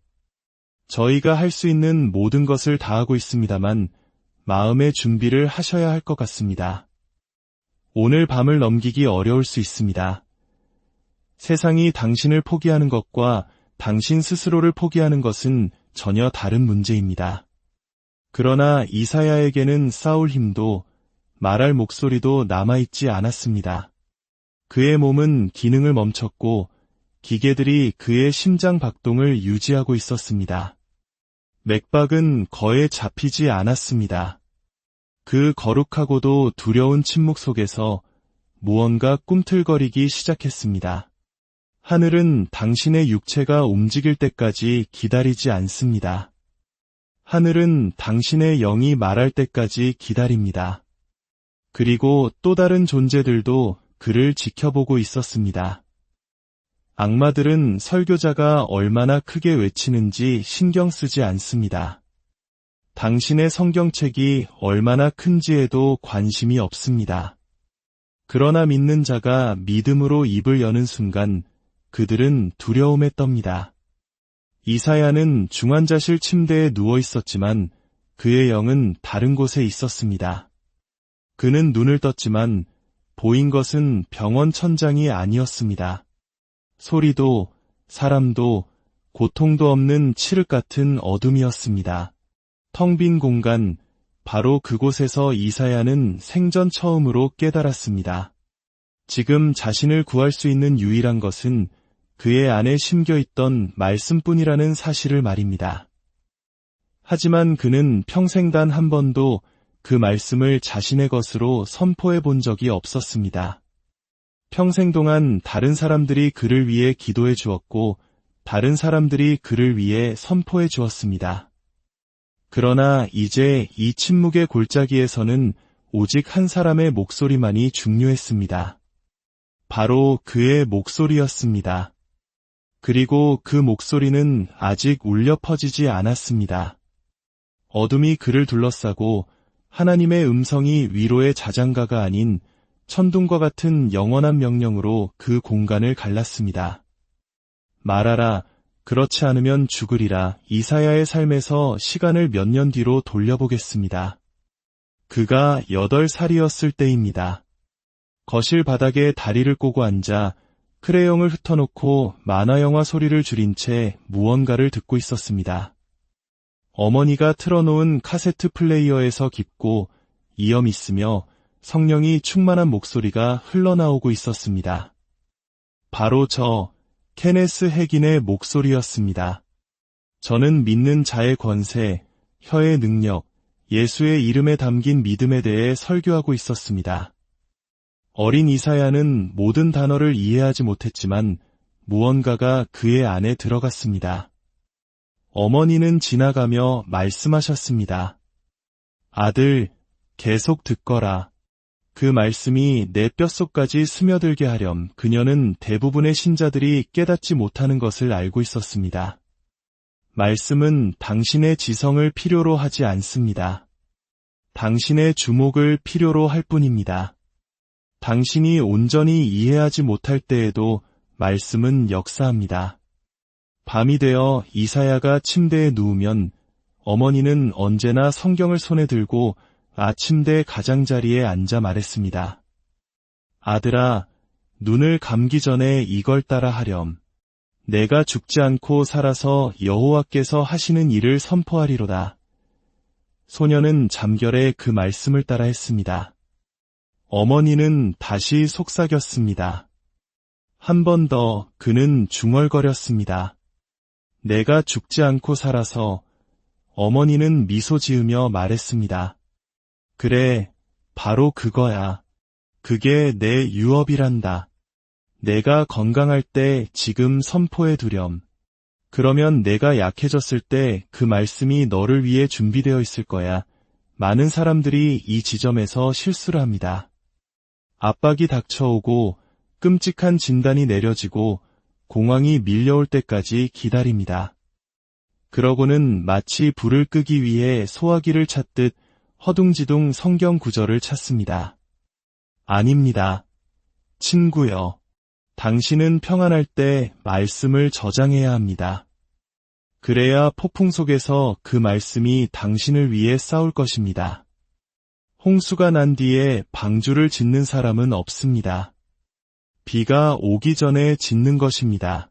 저희가 할 수 있는 모든 것을 다하고 있습니다만 마음의 준비를 하셔야 할 것 같습니다. 오늘 밤을 넘기기 어려울 수 있습니다. 세상이 당신을 포기하는 것과 당신 스스로를 포기하는 것은 전혀 다른 문제입니다. 그러나 이사야에게는 싸울 힘도 말할 목소리도 남아있지 않았습니다. 그의 몸은 기능을 멈췄고 기계들이 그의 심장 박동을 유지하고 있었습니다. 맥박은 거에 잡히지 않았습니다. 그 거룩하고도 두려운 침묵 속에서 무언가 꿈틀거리기 시작했습니다. 하늘은 당신의 육체가 움직일 때까지 기다리지 않습니다. 하늘은 당신의 영이 말할 때까지 기다립니다. 그리고 또 다른 존재들도 그를 지켜보고 있었습니다. 악마들은 설교자가 얼마나 크게 외치는지 신경 쓰지 않습니다. 당신의 성경책이 얼마나 큰지에도 관심이 없습니다. 그러나 믿는 자가 믿음으로 입을 여는 순간 그들은 두려움에 떱니다. 이사야는 중환자실 침대에 누워 있었지만 그의 영은 다른 곳에 있었습니다. 그는 눈을 떴지만 보인 것은 병원 천장이 아니었습니다. 소리도 사람도 고통도 없는 칠흑 같은 어둠이었습니다. 텅 빈 공간, 바로 그곳에서 이사야는 생전 처음으로 깨달았습니다. 지금 자신을 구할 수 있는 유일한 것은 그의 안에 심겨있던 말씀뿐이라는 사실을 말입니다. 하지만 그는 평생 단 한 번도 그 말씀을 자신의 것으로 선포해 본 적이 없었습니다. 평생 동안 다른 사람들이 그를 위해 기도해 주었고 다른 사람들이 그를 위해 선포해 주었습니다. 그러나 이제 이 침묵의 골짜기에서는 오직 한 사람의 목소리만이 중요했습니다. 바로 그의 목소리였습니다. 그리고 그 목소리는 아직 울려 퍼지지 않았습니다. 어둠이 그를 둘러싸고 하나님의 음성이 위로의 자장가가 아닌 천둥과 같은 영원한 명령으로 그 공간을 갈랐습니다. 말하라, 그렇지 않으면 죽으리라. 이사야의 삶에서 시간을 몇 년 뒤로 돌려보겠습니다. 그가 8살이었을 때입니다. 거실 바닥에 다리를 꼬고 앉아 크레용을 흩어놓고 만화영화 소리를 줄인 채 무언가를 듣고 있었습니다. 어머니가 틀어놓은 카세트 플레이어에서 깊고 이염 있으며 성령이 충만한 목소리가 흘러나오고 있었습니다. 바로 저 케네스 해긴의 목소리였습니다. 저는 믿는 자의 권세, 혀의 능력, 예수의 이름에 담긴 믿음에 대해 설교하고 있었습니다. 어린 이사야는 모든 단어를 이해하지 못했지만 무언가가 그의 안에 들어갔습니다. 어머니는 지나가며 말씀하셨습니다. 아들, 계속 듣거라. 그 말씀이 내 뼛속까지 스며들게 하렴. 그녀는 대부분의 신자들이 깨닫지 못하는 것을 알고 있었습니다. 말씀은 당신의 지성을 필요로 하지 않습니다. 당신의 주목을 필요로 할 뿐입니다. 당신이 온전히 이해하지 못할 때에도 말씀은 역사합니다. 밤이 되어 이사야가 침대에 누우면 어머니는 언제나 성경을 손에 들고 침대 가장자리에 앉아 말했습니다. 아들아, 눈을 감기 전에 이걸 따라 하렴. 내가 죽지 않고 살아서 여호와께서 하시는 일을 선포하리로다. 소녀는 잠결에 그 말씀을 따라 했습니다. 어머니는 다시 속삭였습니다. 한 번 더 그는 중얼거렸습니다. 내가 죽지 않고 살아서. 어머니는 미소 지으며 말했습니다. 그래, 바로 그거야. 그게 내 유업이란다. 내가 건강할 때 지금 선포해 두렴. 그러면 내가 약해졌을 때 그 말씀이 너를 위해 준비되어 있을 거야. 많은 사람들이 이 지점에서 실수를 합니다. 압박이 닥쳐오고 끔찍한 진단이 내려지고 공황이 밀려올 때까지 기다립니다. 그러고는 마치 불을 끄기 위해 소화기를 찾듯 허둥지둥 성경 구절을 찾습니다. 아닙니다. 친구여. 당신은 평안할 때 말씀을 저장해야 합니다. 그래야 폭풍 속에서 그 말씀이 당신을 위해 싸울 것입니다. 홍수가 난 뒤에 방주를 짓는 사람은 없습니다. 비가 오기 전에 짓는 것입니다.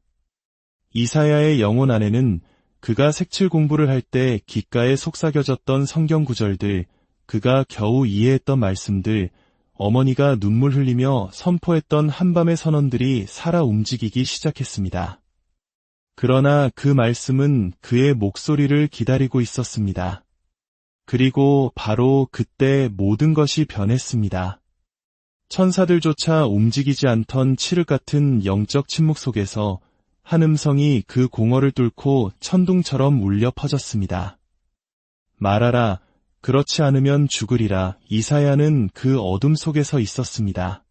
이사야의 영혼 안에는 그가 색칠 공부를 할 때 귓가에 속삭여졌던 성경 구절들, 그가 겨우 이해했던 말씀들, 어머니가 눈물 흘리며 선포했던 한밤의 선언들이 살아 움직이기 시작했습니다. 그러나 그 말씀은 그의 목소리를 기다리고 있었습니다. 그리고 바로 그때 모든 것이 변했습니다. 천사들조차 움직이지 않던 칠흑 같은 영적 침묵 속에서 한 음성이 그 공허를 뚫고 천둥처럼 울려 퍼졌습니다. 말하라, 그렇지 않으면 죽으리라. 이사야는 그 어둠 속에서 있었습니다.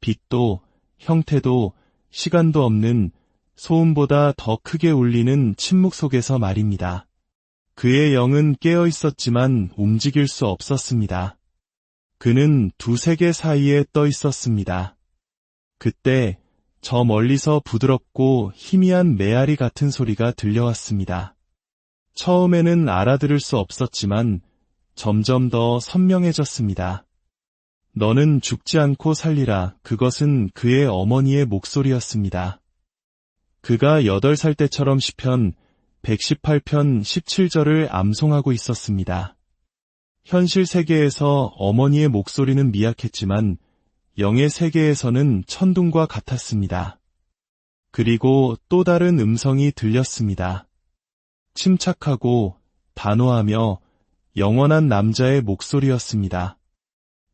빛도, 형태도, 시간도 없는 소음보다 더 크게 울리는 침묵 속에서 말입니다. 그의 영은 깨어 있었지만 움직일 수 없었습니다. 그는 두 세계 사이에 떠 있었습니다. 그때 저 멀리서 부드럽고 희미한 메아리 같은 소리가 들려왔습니다. 처음에는 알아들을 수 없었지만 점점 더 선명해졌습니다. 너는 죽지 않고 살리라. 그것은 그의 어머니의 목소리였습니다. 그가 8살 때처럼 시편 118편 17절을 암송하고 있었습니다. 현실 세계에서 어머니의 목소리는 미약했지만 영의 세계에서는 천둥과 같았습니다. 그리고 또 다른 음성이 들렸습니다. 침착하고 단호하며 영원한 남자의 목소리였습니다.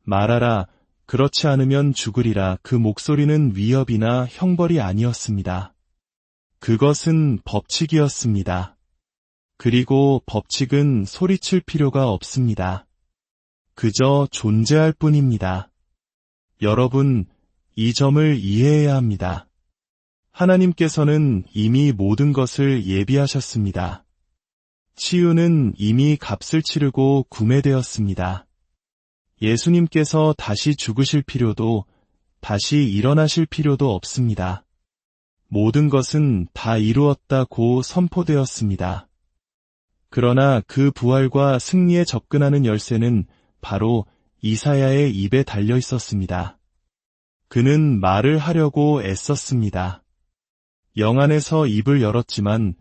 말하라, 그렇지 않으면 죽으리라. 그 목소리는 위협이나 형벌이 아니었습니다. 그것은 법칙이었습니다. 그리고 법칙은 소리칠 필요가 없습니다. 그저 존재할 뿐입니다. 여러분, 이 점을 이해해야 합니다. 하나님께서는 이미 모든 것을 예비하셨습니다. 치유는 이미 값을 치르고 구매되었습니다. 예수님께서 다시 죽으실 필요도, 다시 일어나실 필요도 없습니다. 모든 것은 다 이루었다고 선포되었습니다. 그러나 그 부활과 승리에 접근하는 열쇠는 바로 이사야의 입에 달려 있었습니다. 그는 말을 하려고 애썼습니다. 영 안에서 입을 열었지만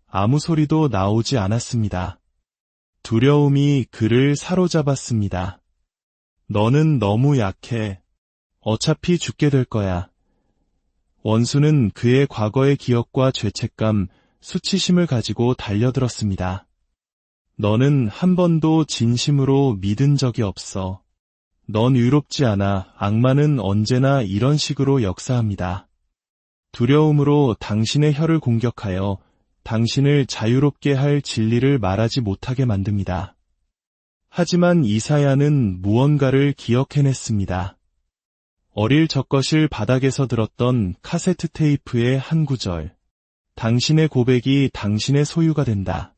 아무 소리도 나오지 않았습니다. 두려움이 그를 사로잡았습니다. 너는 너무 약해. 어차피 죽게 될 거야. 원수는 그의 과거의 기억과 죄책감, 수치심을 가지고 달려들었습니다. 너는 한 번도 진심으로 믿은 적이 없어. 넌 의롭지 않아. 악마는 언제나 이런 식으로 역사합니다. 두려움으로 당신의 혀를 공격하여 당신을 자유롭게 할 진리를 말하지 못하게 만듭니다. 하지만 이사야는 무언가를 기억해냈습니다. 어릴 적것을 바닥에서 들었던 카세트 테이프의 한 구절. 당신의 고백이 당신의 소유가 된다.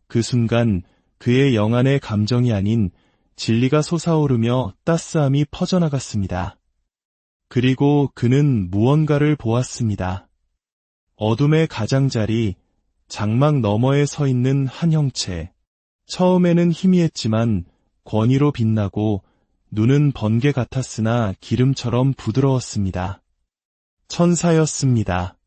그 순간 그의 영안의 감정이 아닌 진리가 솟아오르며 따스함이 퍼져나갔습니다. 그리고 그는 무언가를 보았습니다. 어둠의 가장자리, 장막 너머에 서 있는 한 형체. 처음에는 희미했지만 권위로 빛나고 눈은 번개 같았으나 기름처럼 부드러웠습니다. 천사였습니다.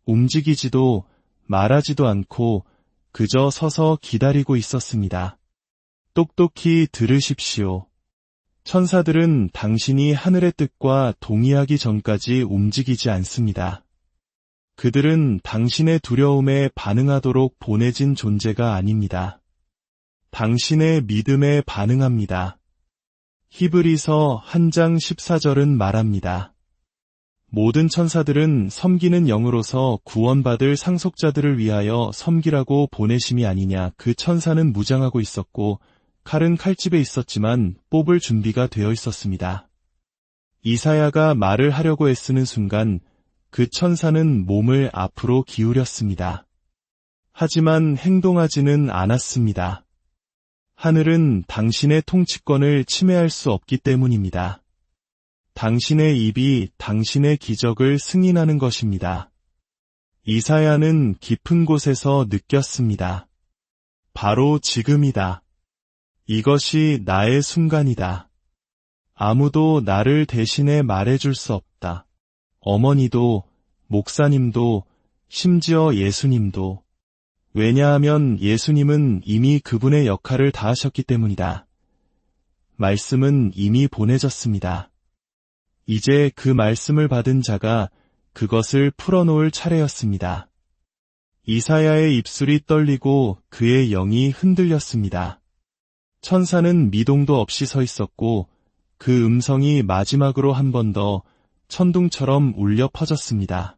움직이지도 말하지도 않고 그저 서서 기다리고 있었습니다. 똑똑히 들으십시오. 천사들은 당신이 하늘의 뜻과 동의하기 전까지 움직이지 않습니다. 그들은 당신의 두려움에 반응하도록 보내진 존재가 아닙니다. 당신의 믿음에 반응합니다. 히브리서 1장 14절은 말합니다. 모든 천사들은 섬기는 영으로서 구원받을 상속자들을 위하여 섬기라고 보내심이 아니냐. 그 천사는 무장하고 있었고 칼은 칼집에 있었지만 뽑을 준비가 되어 있었습니다. 이사야가 말을 하려고 애쓰는 순간 그 천사는 몸을 앞으로 기울였습니다. 하지만 행동하지는 않았습니다. 하늘은 당신의 통치권을 침해할 수 없기 때문입니다. 당신의 입이 당신의 기적을 승인하는 것입니다. 이사야는 깊은 곳에서 느꼈습니다. 바로 지금이다. 이것이 나의 순간이다. 아무도 나를 대신해 말해줄 수 없다. 어머니도, 목사님도, 심지어 예수님도. 왜냐하면 예수님은 이미 그분의 역할을 다하셨기 때문이다. 말씀은 이미 보내졌습니다. 이제 그 말씀을 받은 자가 그것을 풀어놓을 차례였습니다. 이사야의 입술이 떨리고 그의 영이 흔들렸습니다. 천사는 미동도 없이 서 있었고 그 음성이 마지막으로 한 번 더 천둥처럼 울려 퍼졌습니다.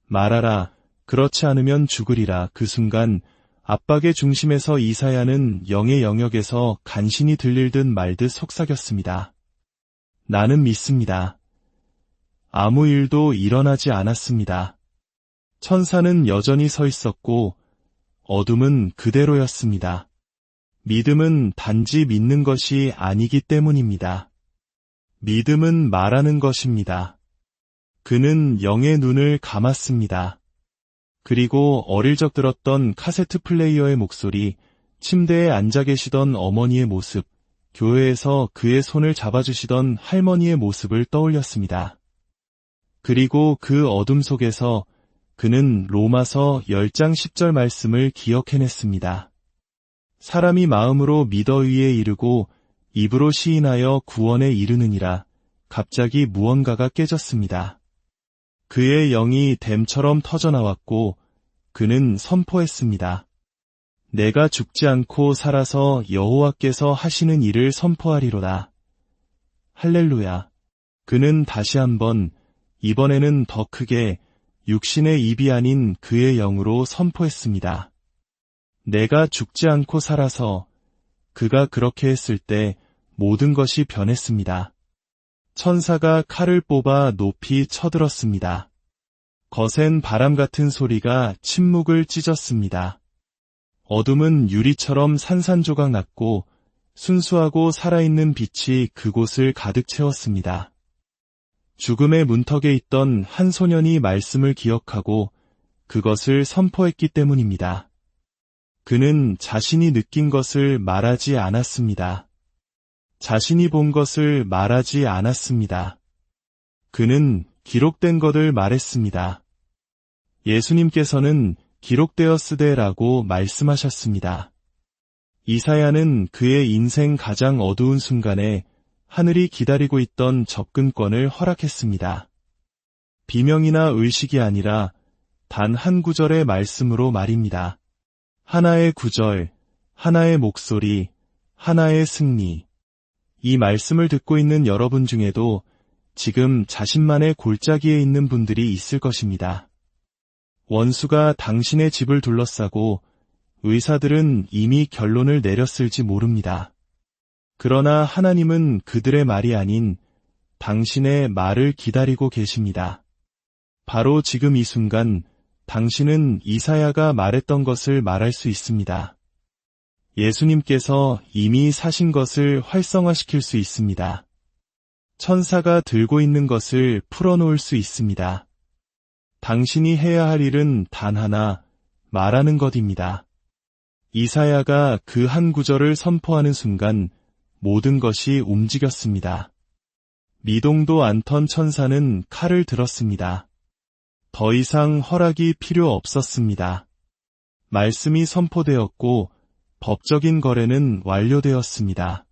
말하라, 그렇지 않으면 죽으리라. 그 순간 압박의 중심에서 이사야는 영의 영역에서 간신히 들릴 듯 말 듯 속삭였습니다. 나는 믿습니다. 아무 일도 일어나지 않았습니다. 천사는 여전히 서 있었고 어둠은 그대로였습니다. 믿음은 단지 믿는 것이 아니기 때문입니다. 믿음은 말하는 것입니다. 그는 영의 눈을 감았습니다. 그리고 어릴 적 들었던 카세트 플레이어의 목소리, 침대에 앉아 계시던 어머니의 모습, 교회에서 그의 손을 잡아주시던 할머니의 모습을 떠올렸습니다. 그리고 그 어둠 속에서 그는 로마서 10장 10절 말씀을 기억해냈습니다. 사람이 마음으로 믿어 의에 이르고 입으로 시인하여 구원에 이르느니라. 갑자기 무언가가 깨졌습니다. 그의 영이 댐처럼 터져나왔고 그는 선포했습니다. 내가 죽지 않고 살아서 여호와께서 하시는 일을 선포하리로다. 할렐루야. 그는 다시 한번, 이번에는 더 크게 육신의 입이 아닌 그의 영으로 선포했습니다. 내가 죽지 않고 살아서. 그가 그렇게 했을 때 모든 것이 변했습니다. 천사가 칼을 뽑아 높이 쳐들었습니다. 거센 바람 같은 소리가 침묵을 찢었습니다. 어둠은 유리처럼 산산조각 났고 순수하고 살아있는 빛이 그곳을 가득 채웠습니다. 죽음의 문턱에 있던 한 소년이 말씀을 기억하고 그것을 선포했기 때문입니다. 그는 자신이 느낀 것을 말하지 않았습니다. 자신이 본 것을 말하지 않았습니다. 그는 기록된 것을 말했습니다. 예수님께서는 기록되었으되라고 말씀하셨습니다. 이사야는 그의 인생 가장 어두운 순간에 하늘이 기다리고 있던 접근권을 허락했습니다. 비명이나 의식이 아니라 단 한 구절의 말씀으로 말입니다. 하나의 구절, 하나의 목소리, 하나의 승리. 이 말씀을 듣고 있는 여러분 중에도 지금 자신만의 골짜기에 있는 분들이 있을 것입니다. 원수가 당신의 집을 둘러싸고 의사들은 이미 결론을 내렸을지 모릅니다. 그러나 하나님은 그들의 말이 아닌 당신의 말을 기다리고 계십니다. 바로 지금 이 순간 당신은 이사야가 말했던 것을 말할 수 있습니다. 예수님께서 이미 사신 것을 활성화시킬 수 있습니다. 천사가 들고 있는 것을 풀어놓을 수 있습니다. 당신이 해야 할 일은 단 하나, 말하는 것입니다. 이사야가 그 한 구절을 선포하는 순간 모든 것이 움직였습니다. 미동도 않던 천사는 칼을 들었습니다. 더 이상 허락이 필요 없었습니다. 말씀이 선포되었고 법적인 거래는 완료되었습니다.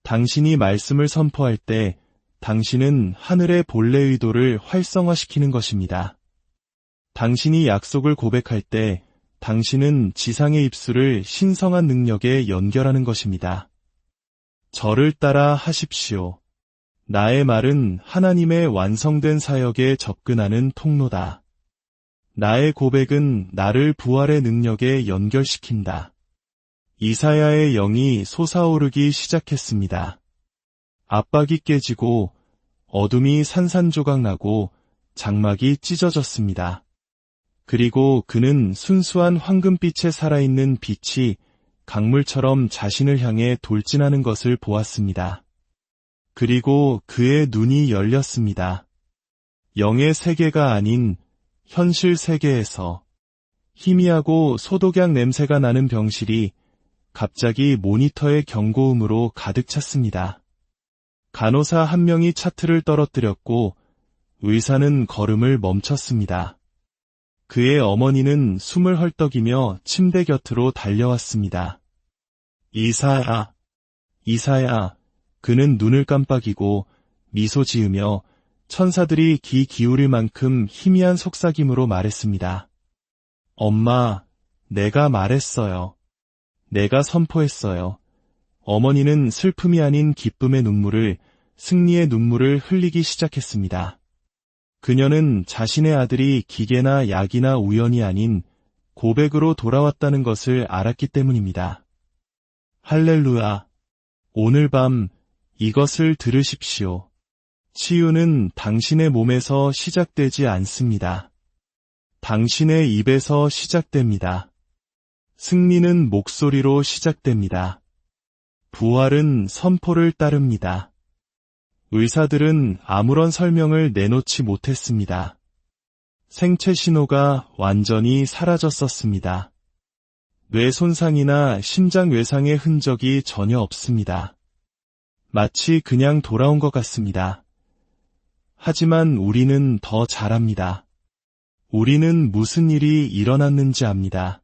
당신이 말씀을 선포할 때 당신은 하늘의 본래 의도를 활성화시키는 것입니다. 당신이 약속을 고백할 때 당신은 지상의 입술을 신성한 능력에 연결하는 것입니다. 저를 따라 하십시오. 나의 말은 하나님의 완성된 사역에 접근하는 통로다. 나의 고백은 나를 부활의 능력에 연결시킨다. 이사야의 영이 솟아오르기 시작했습니다. 압박이 깨지고 어둠이 산산조각 나고 장막이 찢어졌습니다. 그리고 그는 순수한 황금빛에 살아있는 빛이 강물처럼 자신을 향해 돌진하는 것을 보았습니다. 그리고 그의 눈이 열렸습니다. 영의 세계가 아닌 현실 세계에서 희미하고 소독약 냄새가 나는 병실이 갑자기 모니터의 경고음으로 가득 찼습니다. 간호사 한 명이 차트를 떨어뜨렸고 의사는 걸음을 멈췄습니다. 그의 어머니는 숨을 헐떡이며 침대 곁으로 달려왔습니다. 이사야, 이사야. 그는 눈을 깜빡이고 미소 지으며 천사들이 귀 기울일 만큼 희미한 속삭임으로 말했습니다. 엄마, 내가 말했어요. 내가 선포했어요. 어머니는 슬픔이 아닌 기쁨의 눈물을, 승리의 눈물을 흘리기 시작했습니다. 그녀는 자신의 아들이 기계나 약이나 우연이 아닌 고백으로 돌아왔다는 것을 알았기 때문입니다. 할렐루야. 오늘 밤 이것을 들으십시오. 치유는 당신의 몸에서 시작되지 않습니다. 당신의 입에서 시작됩니다. 승리는 목소리로 시작됩니다. 부활은 선포를 따릅니다. 의사들은 아무런 설명을 내놓지 못했습니다. 생체 신호가 완전히 사라졌었습니다. 뇌 손상이나 심장 외상의 흔적이 전혀 없습니다. 마치 그냥 돌아온 것 같습니다. 하지만 우리는 더 잘합니다. 우리는 무슨 일이 일어났는지 압니다.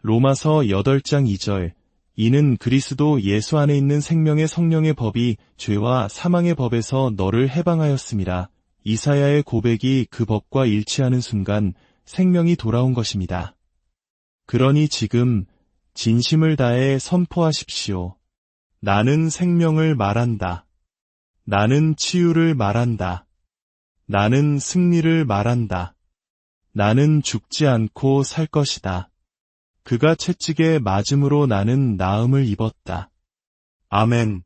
로마서 8장 2절, 이는 그리스도 예수 안에 있는 생명의 성령의 법이 죄와 사망의 법에서 너를 해방하였음이라. 이사야의 고백이 그 법과 일치하는 순간 생명이 돌아온 것입니다. 그러니 지금 진심을 다해 선포하십시오. 나는 생명을 말한다. 나는 치유를 말한다. 나는 승리를 말한다. 나는 죽지 않고 살 것이다. 그가 채찍에 맞음으로 나는 나음을 입었다. 아멘.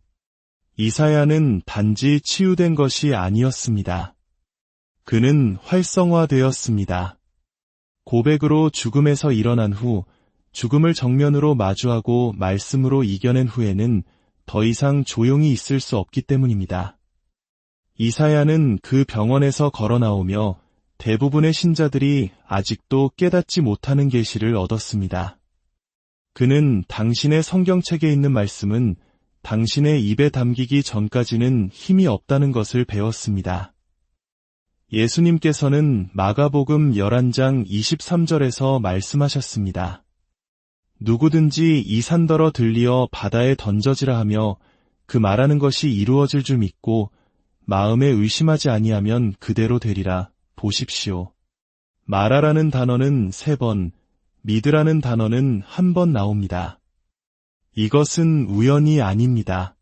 이사야는 단지 치유된 것이 아니었습니다. 그는 활성화되었습니다. 고백으로 죽음에서 일어난 후 죽음을 정면으로 마주하고 말씀으로 이겨낸 후에는 더 이상 조용히 있을 수 없기 때문입니다. 이사야는 그 병원에서 걸어 나오며 대부분의 신자들이 아직도 깨닫지 못하는 계시를 얻었습니다. 그는 당신의 성경책에 있는 말씀은 당신의 입에 담기기 전까지는 힘이 없다는 것을 배웠습니다. 예수님께서는 마가복음 11장 23절에서 말씀하셨습니다. 누구든지 이 산더러 들리어 바다에 던져지라 하며 그 말하는 것이 이루어질 줄 믿고 마음에 의심하지 아니하면 그대로 되리라. 보십시오. 말하라는 단어는 3번, 믿으라는 단어는 1번 나옵니다. 이것은 우연이 아닙니다.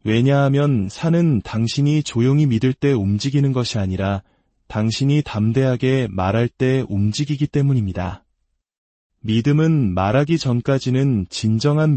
왜냐하면 산은 당신이 조용히 믿을 때 움직이는 것이 아니라 당신이 담대하게 말할 때 움직이기 때문입니다. 믿음은 말하기 전까지는 진정한